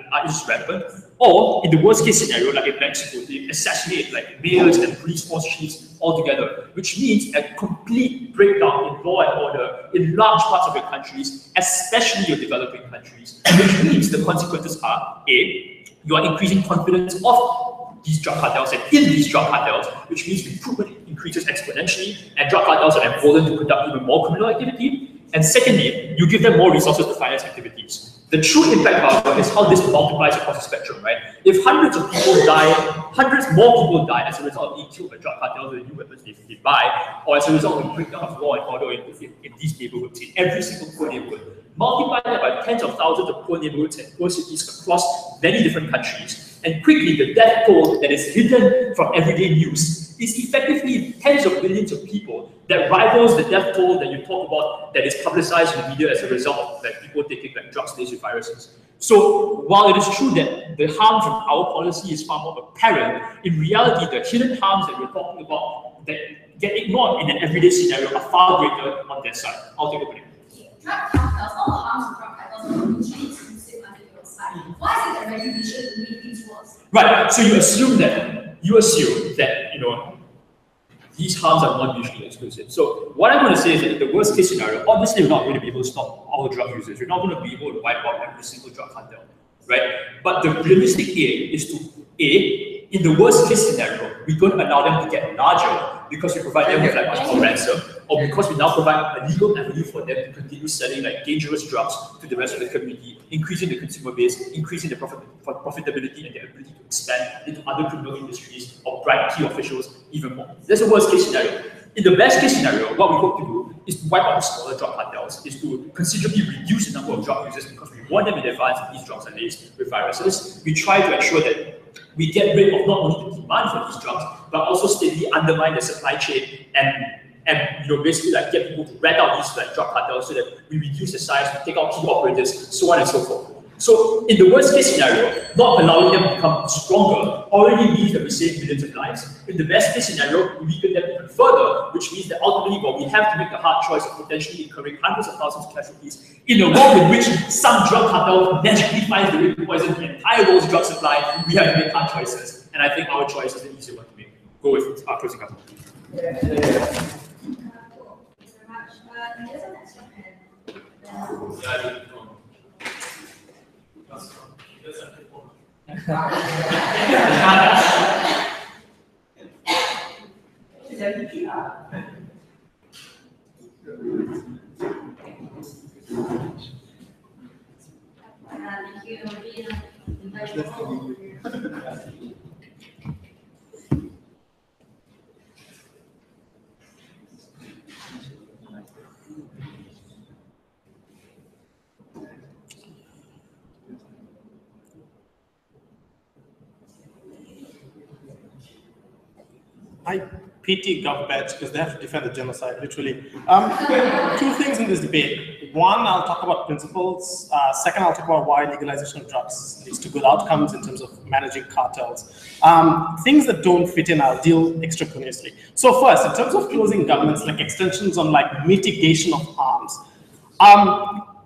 or in the worst case scenario, like in Mexico, they assassinate mayors and police force chiefs altogether, which means a complete breakdown in law and order in large parts of your countries, especially your developing countries, which means the consequences are A, you are increasing confidence of these drug cartels and in these drug cartels, which means recruitment increases exponentially and drug cartels are emboldened to conduct even more criminal activity. And secondly, you give them more resources to finance activities. The true impact, however, is how this multiplies across the spectrum, right? If hundreds more people die as a result of being killed by drug cartels and the new weapons they buy, or as a result of the breakdown of law and order in these neighborhoods, in every single poor neighborhood, multiply that by tens of thousands of poor neighborhoods and poor cities across many different countries, and quickly the death toll that is hidden from everyday news is effectively tens of millions of people that rivals the death toll that you talk about that is publicized in the media as a result of people taking drugs laced with viruses. So while it is true that the harm from our policy is far more apparent, in reality the hidden harms that we're talking about that get ignored in an everyday scenario are far greater on their side. I'll take a break. Drug cartels, all the harms of drug cartels are mutually exclusive under your side. Why is it that regulation will make things worse? Right. So you assume that these harms are not mutually exclusive. So what I'm going to say is that in the worst case scenario, obviously we're not going to be able to stop all drug users. We're not going to be able to wipe out every single drug cartel, right? But the realistic aim is to in the worst case scenario, we're going to allow them to get larger because we provide them with much more ransom, or because we now provide a legal avenue for them to continue selling dangerous drugs to the rest of the community, increasing the consumer base, increasing the profitability and their ability to expand into other criminal industries or bribe key officials even more. That's the worst case scenario. In the best case scenario, what we hope to do is to wipe out the smaller drug cartels, is to considerably reduce the number of drug users because we warn them in advance that these drugs are laced with viruses. We try to ensure that we get rid of not only the demand for these drugs, but also steadily undermine the supply chain and basically get people to rat out these drug cartels so that we reduce the size, we take out key operators, so on and so forth. So in the worst case scenario, not allowing them to become stronger already means that we save millions of lives. In the best case scenario, we weaken them even further, which means that ultimately, we have to make the hard choice of potentially incurring hundreds of thousands of casualties in a world in which some drug cartel magically finds the way to poison the entire world's drug supply. We have to make hard choices, and I think our choice is the easier one to make. Go with our closing comment. I pity governments because they have to defend the genocide, literally. Two things in this debate. One, I'll talk about principles. Second, I'll talk about why legalization of drugs leads to good outcomes in terms of managing cartels. Things that don't fit in, I'll deal extraneously. So first, in terms of closing governments, like extensions on like mitigation of harms,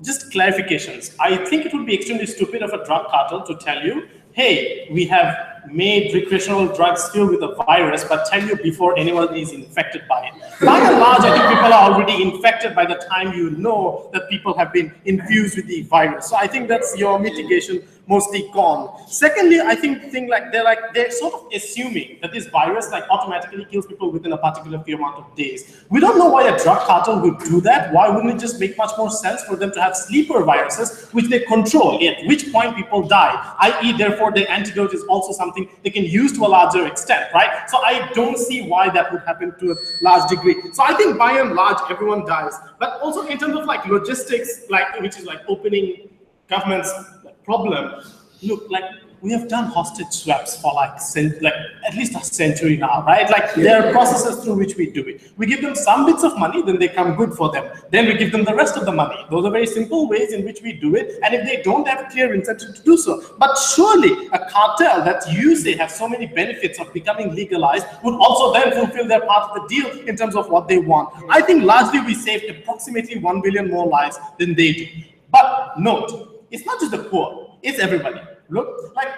just clarifications. I think it would be extremely stupid of a drug cartel to tell you, hey, we have made recreational drugs filled with a virus, but tell you before anyone is infected by it. By and large, I think people are already infected by the time you know that people have been infused with the virus. So I think that's your mitigation mostly gone. Secondly, I think they're sort of assuming that this virus like automatically kills people within a particular few amount of days. We don't know why a drug cartel would do that. Why wouldn't it just make much more sense for them to have sleeper viruses which they control, at which point people die, i.e. therefore the antidote is also something they can use to a larger extent, right? So I don't see why that would happen to a large degree. So I think by and large everyone dies. But also in terms of like logistics, like which is like opening government's problem, look, like we have done hostage swaps for like at least a century now, right? Like there are processes through which we do it. We give them some bits of money, then they come good for them. Then we give them the rest of the money. Those are very simple ways in which we do it. And if they don't have clear incentive to do so, but surely a cartel that you say have so many benefits of becoming legalized would also then fulfill their part of the deal in terms of what they want. I think largely we saved approximately 1 billion more lives than they do. But note, it's not just the poor, it's everybody. Look, like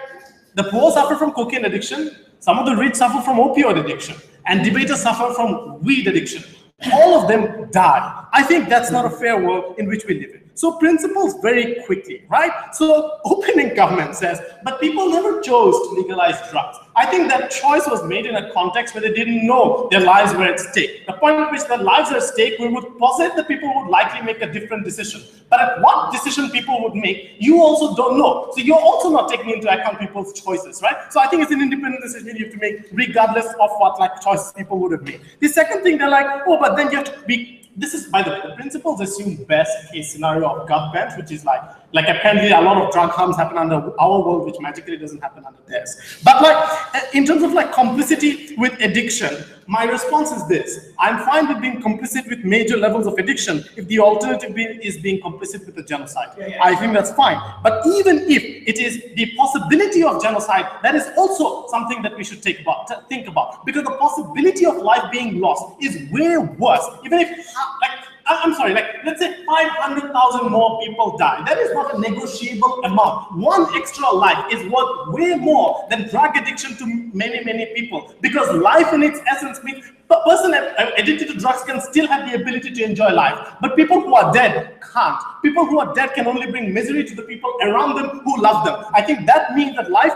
the poor suffer from cocaine addiction, some of the rich suffer from opioid addiction, and debaters suffer from weed addiction. All of them die. I think that's not a fair world in which we live in. So principles very quickly, right? So opening government says, but people never chose to legalize drugs. I think that choice was made in a context where they didn't know their lives were at stake. The point at which their lives are at stake, we would posit that people would likely make a different decision. But at what decision people would make, you also don't know. So you're also not taking into account people's choices, right? So I think it's an independent decision you have to make regardless of what like choices people would have made. The second thing, they're like, oh, but then you have to be, this is, by the way, the principles assume best case scenario of government, which is like apparently a lot of drug harms happen under our world, which magically doesn't happen under theirs. But like, in terms of like complicity with addiction, my response is this. I'm fine with being complicit with major levels of addiction if the alternative is being complicit with the genocide. I think that's fine. But even if it is the possibility of genocide, that is also something that we should think about. Because the possibility of life being lost is way worse. Even if, like, I'm sorry, like, let's say 500,000 more people die. That is not a negotiable amount. One extra life is worth way more than drug addiction to many, many people. Because life in its essence means a person addicted to drugs can still have the ability to enjoy life. But people who are dead can't. People who are dead can only bring misery to the people around them who love them. I think that means that life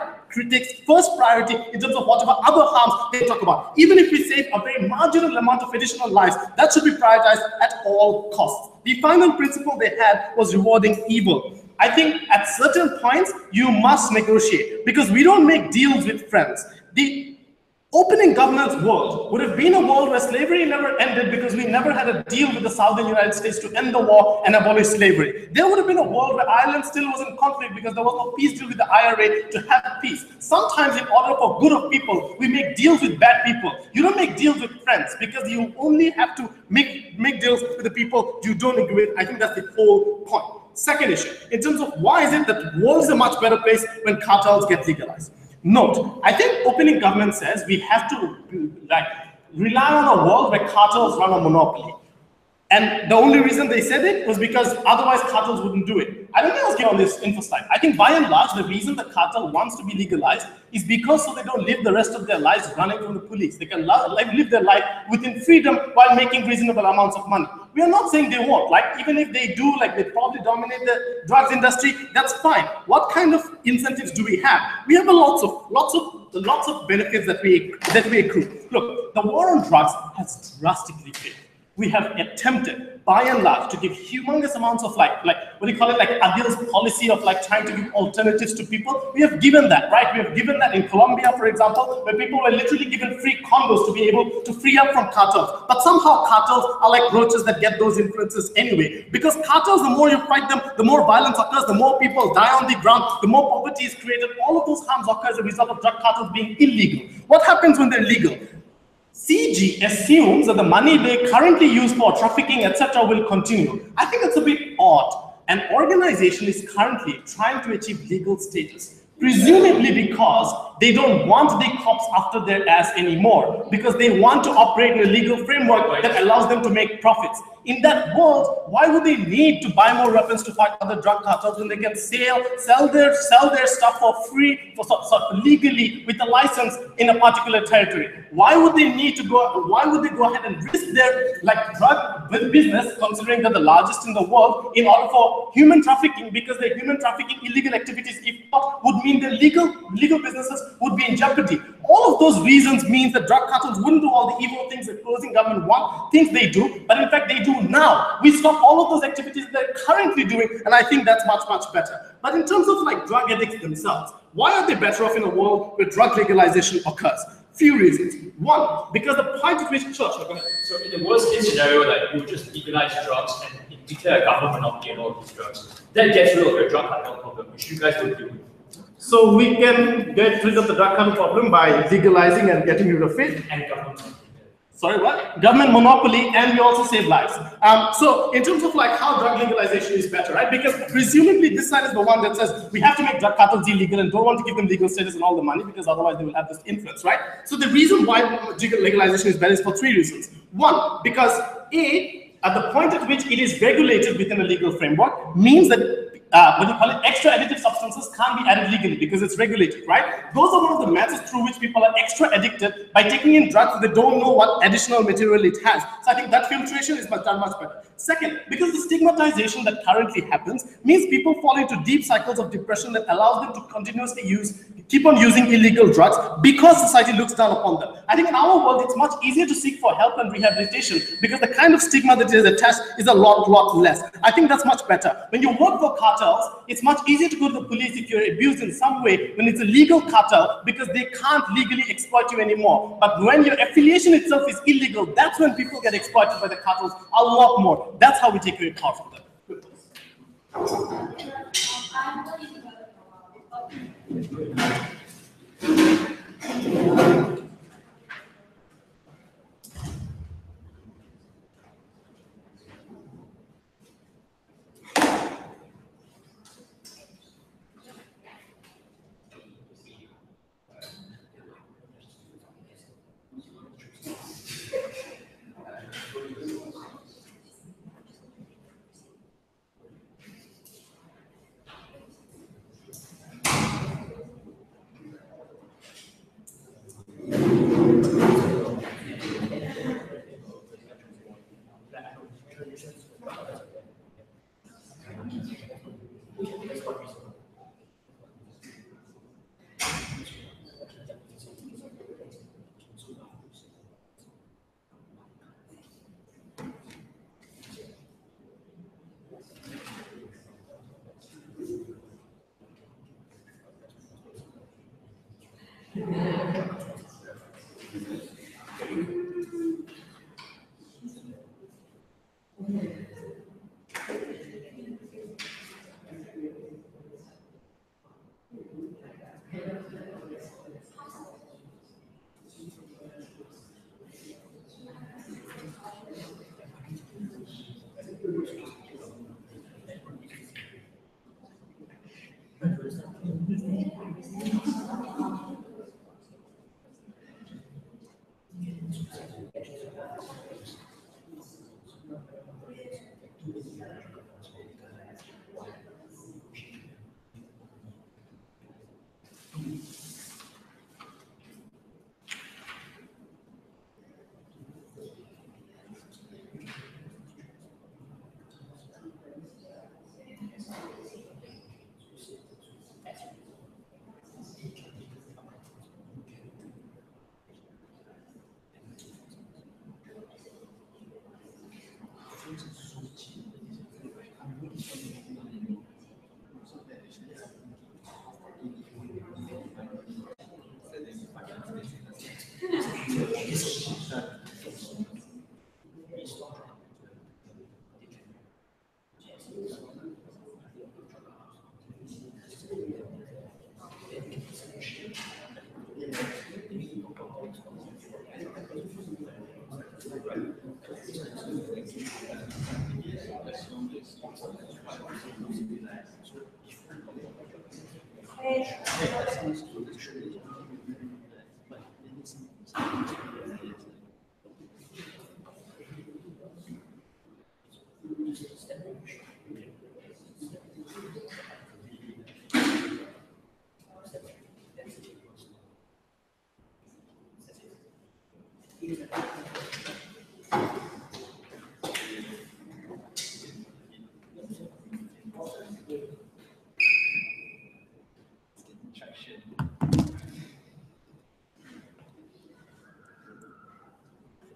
takes first priority in terms of whatever other harms they talk about. Even if we save a very marginal amount of additional lives, that should be prioritized at all costs. The final principle they had was rewarding evil. I think at certain points, you must negotiate because we don't make deals with friends. The opening government's world would have been a world where slavery never ended because we never had a deal with the southern United States to end the war and abolish slavery. There would have been a world where Ireland still was in conflict because there was no peace deal with the IRA to have peace. Sometimes in order for good of people, we make deals with bad people. You don't make deals with friends because you only have to make deals with the people you don't agree with. I think that's the whole point. Second issue, in terms of why is it that the world is a much better place when cartels get legalized? Note, I think opening government says we have to like rely on a world where cartels run a monopoly. And the only reason they said it was because otherwise cartels wouldn't do it. I don't think I was getting on this info slide. I think by and large, the reason the cartel wants to be legalized is because so they don't live the rest of their lives running from the police. They can live their life within freedom while making reasonable amounts of money. We are not saying they won't. Like, even if they do, like, they probably dominate the drugs industry, that's fine. What kind of incentives do we have? We have lots of benefits that we accrue. Look, the war on drugs has drastically failed. We have attempted, by and large, to give humongous amounts of like what do you call it, like Adil's policy of like trying to give alternatives to people. We have given that, right? We have given that in Colombia, for example, where people were literally given free condos to be able to free up from cartels. But somehow cartels are like roaches that get those influences anyway. Because cartels, the more you fight them, the more violence occurs, the more people die on the ground, the more poverty is created. All of those harms occur as a result of drug cartels being illegal. What happens when they're legal? CG assumes that the money they currently use for trafficking, etc., will continue. I think it's a bit odd. An organization is currently trying to achieve legal status, presumably because they don't want the cops after their ass anymore, because they want to operate in a legal framework that allows them to make profits. In that world, why would they need to buy more weapons to fight other drug cartels when they can sell their stuff for free, legally with a license in a particular territory? Why would they need to go? Why would they go ahead and risk their drug business, considering they're the largest in the world, in order for human trafficking? Because their human trafficking illegal activities, if not, would mean their legal businesses would be in jeopardy. All of those reasons means that drug cartels wouldn't do all the evil things that closing government thinks they do, but in fact they do now. We stop all of those activities they're currently doing, and I think that's much, much better. But in terms of drug addicts themselves, why are they better off in a world where drug legalization occurs? Few reasons. One, because the point at which So in the worst case scenario, we would just legalize drugs and declare a government monopoly on all these drugs. That gets rid of the drug cartel problem, which you guys don't deal with. So we can get rid of the drug cartel problem by legalizing and getting rid of it. And government. Sorry, what? Government monopoly, and we also save lives. So in terms of how drug legalization is better, right? Because presumably this side is the one that says we have to make drug cartels illegal and don't want to give them legal status and all the money, because otherwise they will have this influence, right? So the reason why legalization is better is for three reasons. One, because at the point at which it is regulated within a legal framework means that extra additive substances can't be added legally because it's regulated, right? Those are one of the methods through which people are extra addicted by taking in drugs that they don't know what additional material it has. So I think that filtration is done much better. Second, because the stigmatization that currently happens means people fall into deep cycles of depression that allows them to continuously keep on using illegal drugs because society looks down upon them. I think in our world, it's much easier to seek for help and rehabilitation because the kind of stigma that is attached is a lot less. I think that's much better. When you work for cartels, it's much easier to go to the police if you're abused in some way when it's a legal cartel because they can't legally exploit you anymore. But when your affiliation itself is illegal, that's when people get exploited by the cartels a lot more. That's how we take away power from them.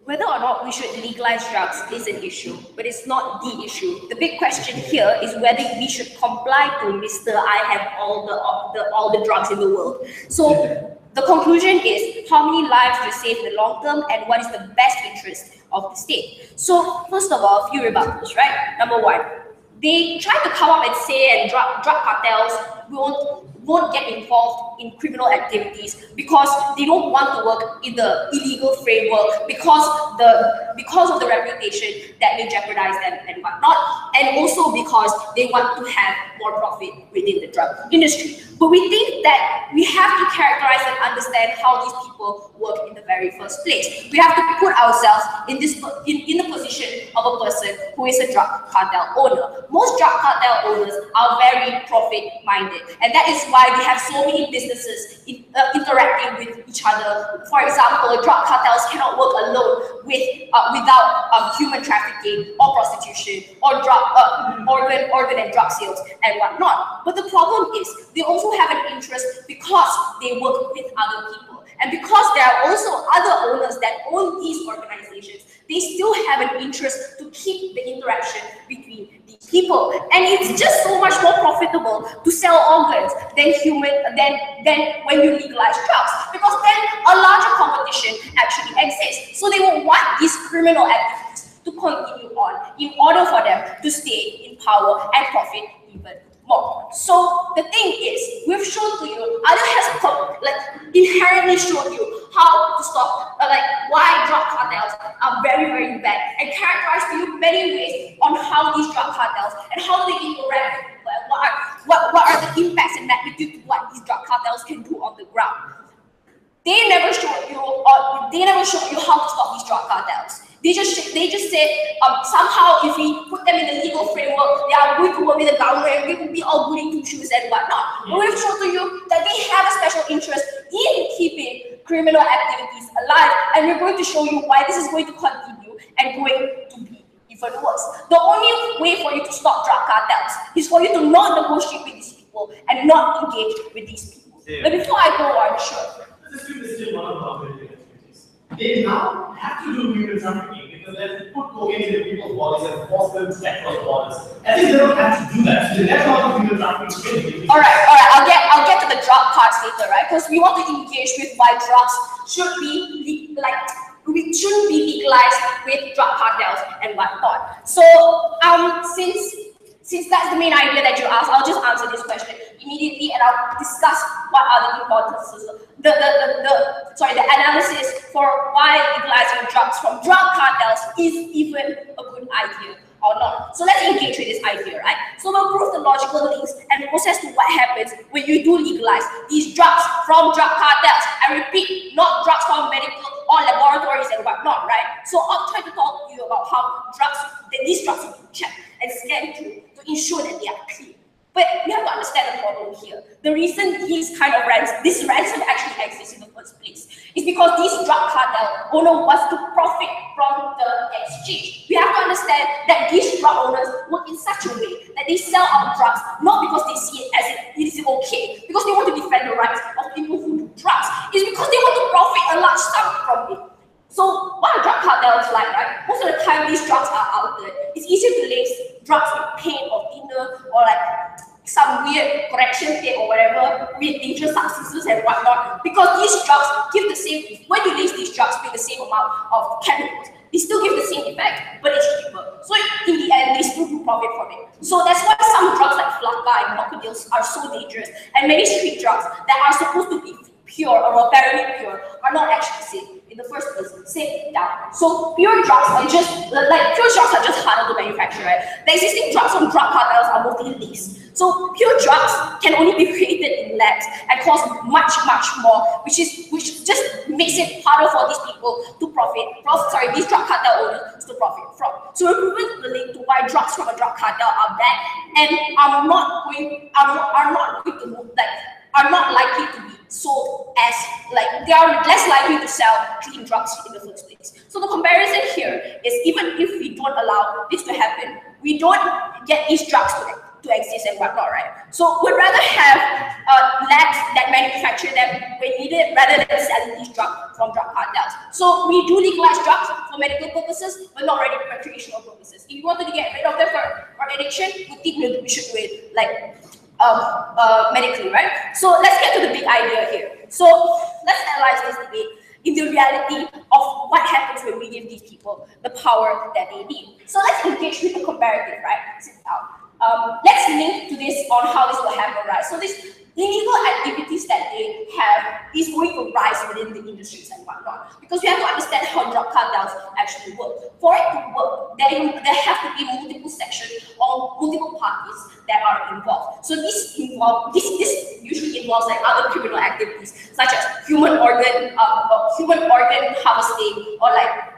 Whether or not we should legalize drugs is an issue, but it's not the issue. The big question here is whether we should comply to Mr. I have all the drugs in the world. So the conclusion is how many lives to save in the long term and what is the best interest of the state. So first of all, a few rebuttals, right? Number one, they try to come up and say and drug cartels won't get involved in criminal activities because they don't want to work in the illegal framework because of the reputation that may jeopardize them and whatnot, and also because they want to have more profit within the drug industry. But we think that we have to characterize and understand how these people work in the very first place. We have to put ourselves in the position of a person who is a drug cartel owner. Most drug cartel owners are very profit-minded, and that is why we have so many businesses interacting with each other. For example, drug cartels cannot work alone without human trafficking or prostitution or organ and drug sales and whatnot. But the problem is they also have an interest because they work with other people. And because there are also other owners that own these organizations, they still have an interest to keep the interaction between these people. And it's just so much more profitable to sell organs than when you legalize drugs, because then a larger competition actually exists. So they will want these criminal activities to continue on in order for them to stay in power and profit even more. So the thing is, we've shown to you, Ada has inherently shown you how to stop, why drug cartels are very, very bad, and characterized to you many ways on how these drug cartels and how they interact, what are the impacts and magnitude to what these drug cartels can do on the ground. They never showed you, how to stop these drug cartels. They just said somehow if we put them in the legal framework, they are going to work with the government, they will be all goody two shoes and whatnot. But we've shown to you that they have a special interest in keeping criminal activities alive, and we're going to show you why this is going to continue and going to be even worse. The only way for you to stop drug cartels is for you to not negotiate with these people and not engage with these people. Yeah. But before I go on, sure. Let's assume this is one of the activities. They now have to do human trafficking because they have to put cocaine in people's bodies and force them to get those bodies. At least they don't have to do that. So they never want to human trafficking. All right. I'll get to the drug parts later, right? Because we want to engage with why drugs should be we shouldn't be legalized with drug cartels and whatnot. So since that's the main idea that you asked, I'll just answer this question immediately and I'll discuss what are the importances, the analysis for why legalizing drugs from drug cartels is even a good idea or not. So let's engage with this idea, right? So we'll prove the logical links and process to what happens when you do legalize these drugs from drug cartels. I repeat, not drugs from medical or laboratories and whatnot, right? So I'll try to talk to you about how these drugs will be checked and scanned through to ensure that they are clean. But we have to understand the problem here. The reason this ransom actually exists in the first place is because these drug cartel owner wants to profit from the exchange. We have to understand that these drug owners work in such a way that they sell out drugs not because they see it as it is okay, because they want to defend the rights of people who do drugs. It's because they want to profit a large sum from it. So what are drug cartels like, right? Most of the time these drugs are out there. It's easier to lace drugs with pain or thinner or some weird correction tape or whatever, with dangerous substances and whatnot, because these drugs give the same, when you lace these drugs with the same amount of chemicals, they still give the same effect, but it's cheaper. So in the end, they still do profit from it. So that's why some drugs like flakka and crocodiles are so dangerous, and many street drugs that are supposed to be pure or apparently pure are not actually safe in the first place. Safe down. So pure drugs are just harder to manufacture, right? The existing drugs from drug cartels are mostly laced. So pure drugs can only be created in labs and cost much more, which just makes it harder for these people to these drug cartel owners to profit from. So improvements relate to why drugs from a drug cartel are bad and are not likely to be sold as, like, they are less likely to sell clean drugs in the first place. So the comparison here is, even if we don't allow this to happen, we don't get these drugs to exist and whatnot, right? So we'd rather have labs that manufacture them when needed rather than selling these drugs from drug cartels. So we do legalize drugs for medical purposes, but not really for recreational purposes. If you wanted to get rid of them for addiction, we think we should do it like medically, right? So let's get to the big idea here. So let's analyze this debate in the reality of what happens when we give these people the power that they need. So let's engage with the comparative, right? Sit down. Let's link to this on how this will happen, right? So this illegal activities that they have is going to rise within the industries and whatnot, because we have to understand how drug cartels actually work. For it to work, there have to be multiple sections or multiple parties that are involved. So this usually involves like other criminal activities such as human organ harvesting, or like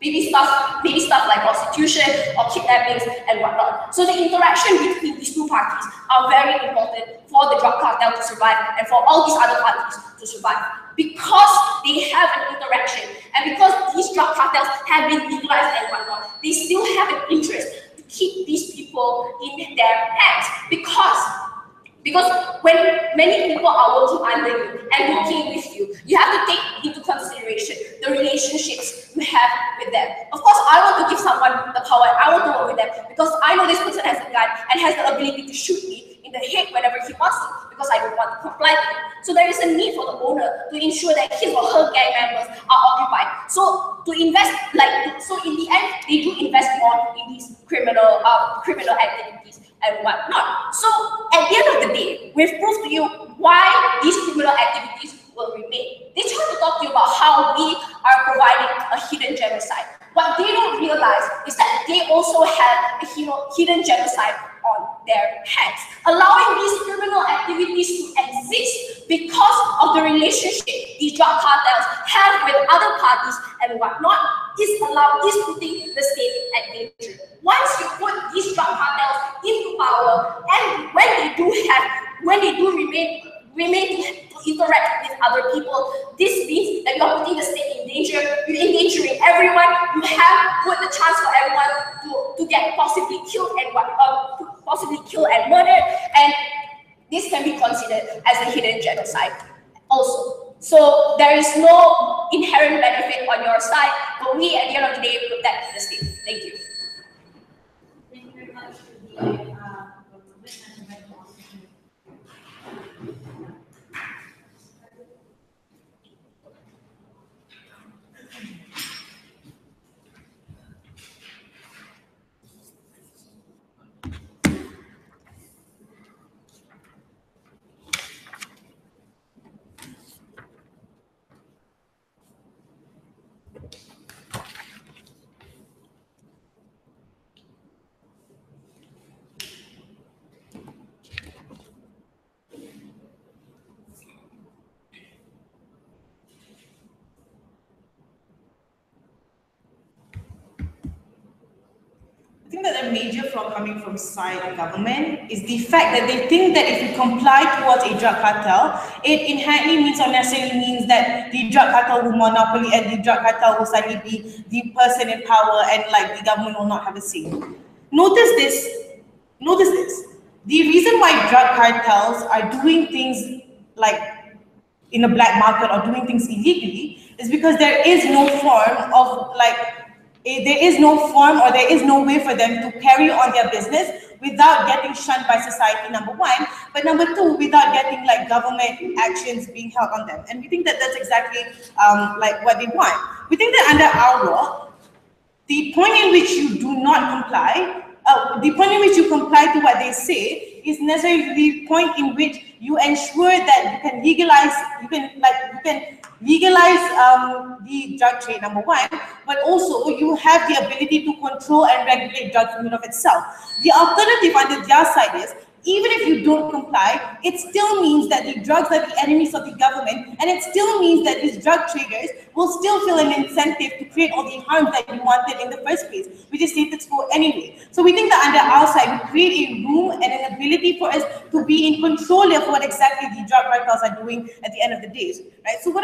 maybe stuff like prostitution or kidnappings and whatnot. So the interaction between these two parties are very important for the drug cartel to survive and for all these other parties to survive, because they have an interaction, and because these drug cartels have been legalized and whatnot, they still have an interest to keep these people in their hands, because when many people are working under you and working with you, you have to take into consideration the relationships you have with them. Of course, I want to give someone the power, I want to work with them because I know this person has a gun and has the ability to shoot me in the head whenever he wants to, because I don't want to comply with him. So there is a need for the owner to ensure that his or her gang members are occupied. So to invest, so in the end, they do invest more in these criminal activities and whatnot. So at the end of the day, we've proved to you why these criminal activities will remain. They try to talk to you about how we are providing a hidden genocide. What they don't realize is that they also have a hidden genocide on their hands, allowing these criminal activities to exist because of the relationship these drug cartels have with other parties and whatnot is putting the state at danger. Once you put these drug cartels into power, and when they do remain to interact with other people, this means that you're putting the state in danger, you're endangering everyone, you have put the chance for everyone to get possibly killed and murdered, and this can be considered as a hidden genocide also. So there is no inherent benefit on your side, but we at the end of the day put that to the state. Thank you. Thank you very much for the I think that a major flaw coming from side government is the fact that they think that if you comply towards a drug cartel, it inherently means or necessarily means that the drug cartel will monopoly and the drug cartel will suddenly be the person in power and like the government will not have a say. Notice this. The reason why drug cartels are doing things like in a black market or doing things illegally is because there is no form of like there is no form or there is no way for them to carry on their business without getting shunned by society, number one, but number two, without getting like government actions being held on them. And we think that that's exactly like what they want. We think that under our law, the point in which you do not comply, the point in which you comply to what they say is necessarily the point in which you ensure that you can legalize, the drug trade, number one, but also you have the ability to control and regulate drugs in and of itself. The alternative under their side is, even if you don't comply, it still means that the drugs are the enemies of the government, and it still means that these drug traders will still feel an incentive to create all the harm that you wanted in the first place, which is status quo anyway. So we think that under our side, we create a room and an ability for us to be in control of what exactly the drug cartels are doing at the end of the day, right? So what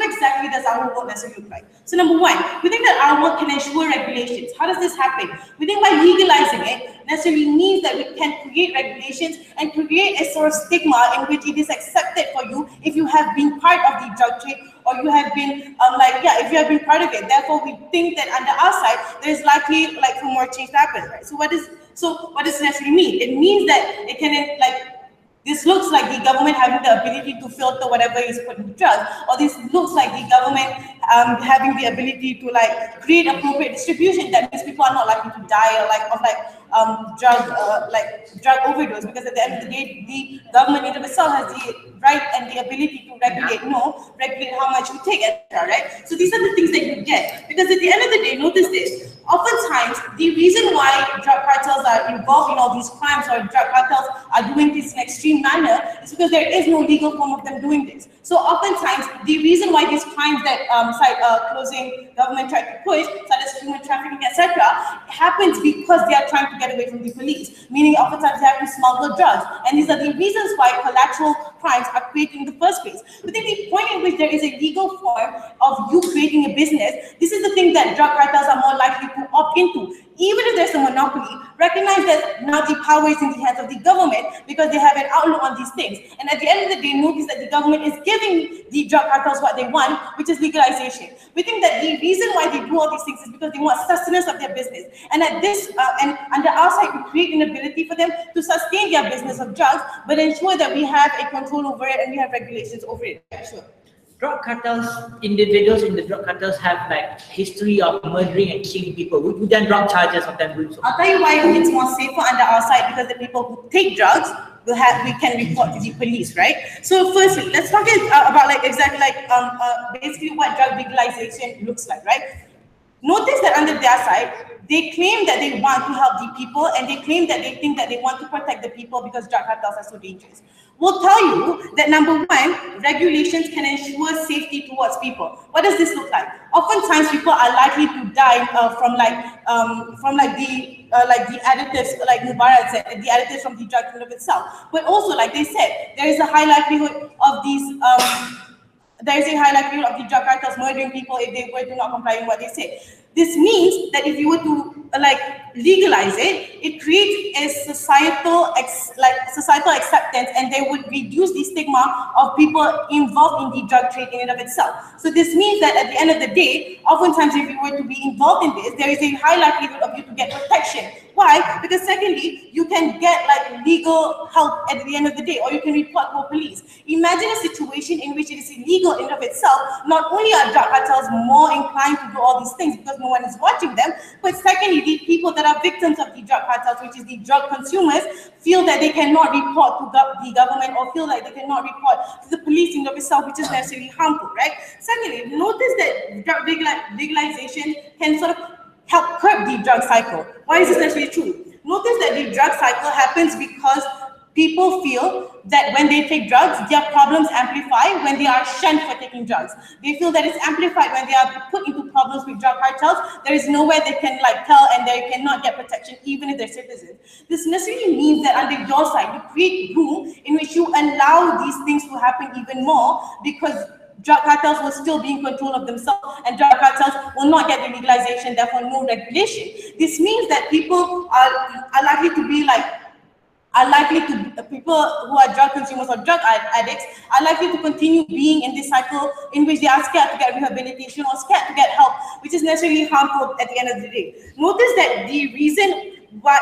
exactly does our work necessarily look like? So number one, we think that our work can ensure regulations. How does this happen? We think by legalizing it necessarily means that we can create regulations and create a sort of stigma in which it is accepted for you if you have been part of the drug trade, or you have been if you have been part of it. Therefore, we think that under our side, there's likely for more change to happen, right? So what does it necessarily mean? It means that it can this looks like the government having the ability to filter whatever is put into drugs, or this looks like the government having the ability to create appropriate distribution. That means people are not likely to die of drug overdose, because at the end of the day, the government in itself has the right and the ability to regulate how much you take, etc. Right? So these are the things that you get, because at the end of the day, notice this. Oftentimes, the reason why drug cartels are involved in all these crimes, or drug cartels are doing this in an extreme manner, is because there is no legal form of them doing this. So oftentimes, the reason why these crimes that closing government tried to push, such as human trafficking, etc., happens because they are trying to get away from the police. Meaning, oftentimes they have to smuggle drugs, and these are the reasons why collateral crimes are created in the first place. But then the point in which there is a legal form of you creating a business, this is the thing that drug cartels are more likely to opt into. Even if there's a monopoly, recognize that now the power is in the hands of the government, because they have an outlook on these things. And at the end of the day, notice that the government is giving the drug cartels what they want, which is legalization. We think that the reason why they do all these things is because they want sustenance of their business. And at this, and under our side, we create an ability for them to sustain their business of drugs, but ensure that we have a control over it and we have regulations over it. Sure. Drug cartels, individuals in the drug cartels have history of murdering and killing people. We then drop charges of them doing so. I'll tell you why it's more safer under our side, because the people who take drugs we can report to the police, right? So firstly, let's talk about basically what drug legalization looks like, right? Notice that under their side, they claim that they want to help the people, and they claim that they think that they want to protect the people because drug cartels are so dangerous. We'll tell you that number one, regulations can ensure safety towards people. What does this look like? Oftentimes, people are likely to die from the additives, like Mubarak said, the additives from the drug in of itself. But also, like they said, there is a high likelihood of these. There is a high likelihood of the drug cartels murdering people if they were to not comply with what they say. This means that if you were to legalize it, it creates a societal acceptance, and they would reduce the stigma of people involved in the drug trade in and of itself. So this means that at the end of the day, oftentimes if you were to be involved in this, there is a high likelihood of you to get protection. Why? Because secondly, you can get legal help at the end of the day, or you can report to police. Imagine a situation in which it is illegal in and of itself. Not only are drug cartels more inclined to do all these things because no one is watching them, but secondly, the people that are victims of the drug cartels, which is the drug consumers, feel that they cannot report to the government, or feel like they cannot report to the police in and of itself, which is necessarily harmful, right? Secondly, notice that drug legalization can sort of help curb the drug cycle. Why is this necessarily true? Notice that the drug cycle happens because people feel that when they take drugs, their problems amplify when they are shunned for taking drugs. They feel that it's amplified when they are put into problems with drug cartels. There is nowhere they can tell, and they cannot get protection even if they're citizens. This necessarily means that under your side, you create room in which you allow these things to happen even more, because drug cartels will still be in control of themselves, and drug cartels will not get the legalization, therefore no regulation. This means that people are likely to be people who are drug consumers or drug addicts are likely to continue being in this cycle in which they are scared to get rehabilitation or scared to get help, which is is necessarily harmful at the end of the day. Notice that the reason why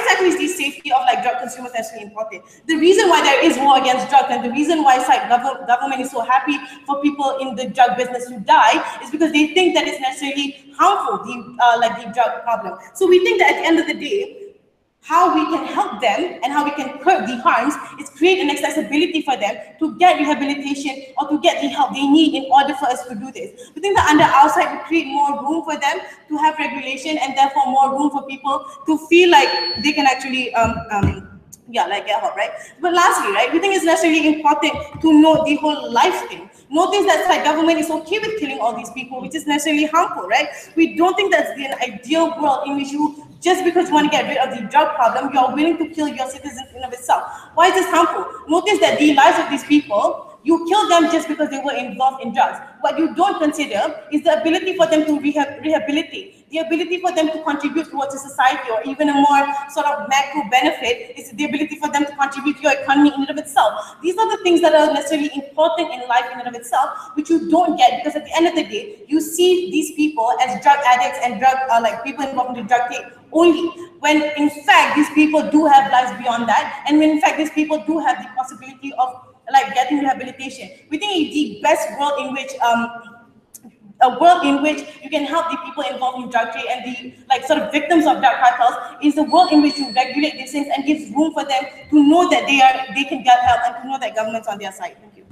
exactly is the safety of like drug consumers necessarily important? The reason why there is war against drugs and the reason why government is so happy for people in the drug business to die is because they think that it's necessarily harmful, the drug problem. So we think that at the end of the day, how we can help them and how we can curb the harms is create an accessibility for them to get rehabilitation or to get the help they need in order for us to do this. We think that under our side, we create more room for them to have regulation and therefore more room for people to feel like they can actually get help, right? But lastly, right, we think it's necessarily important to know the whole life thing. Notice that like government is okay with killing all these people, which is necessarily harmful, right? We don't think that's the ideal world in which you, just because you want to get rid of the drug problem, you are willing to kill your citizens in of itself. Why is this harmful? Notice that the lives of these people, you kill them just because they were involved in drugs. What you don't consider is the ability for them to rehabilitate, the ability for them to contribute towards a society, or even a more sort of macro benefit is the ability for them to contribute to your economy in and of itself. These are the things that are necessarily important in life in and of itself, which you don't get because at the end of the day, you see these people as drug addicts and people involved in the drug trade only, when in fact these people do have lives beyond that, and when in fact these people do have the possibility of getting rehabilitation. We think the best world in which a world in which you can help the people involved in drug trade and the sort of victims of drug cartels is the world in which you regulate these things and gives room for them to know that they can get help and to know that government's on their side. Thank you.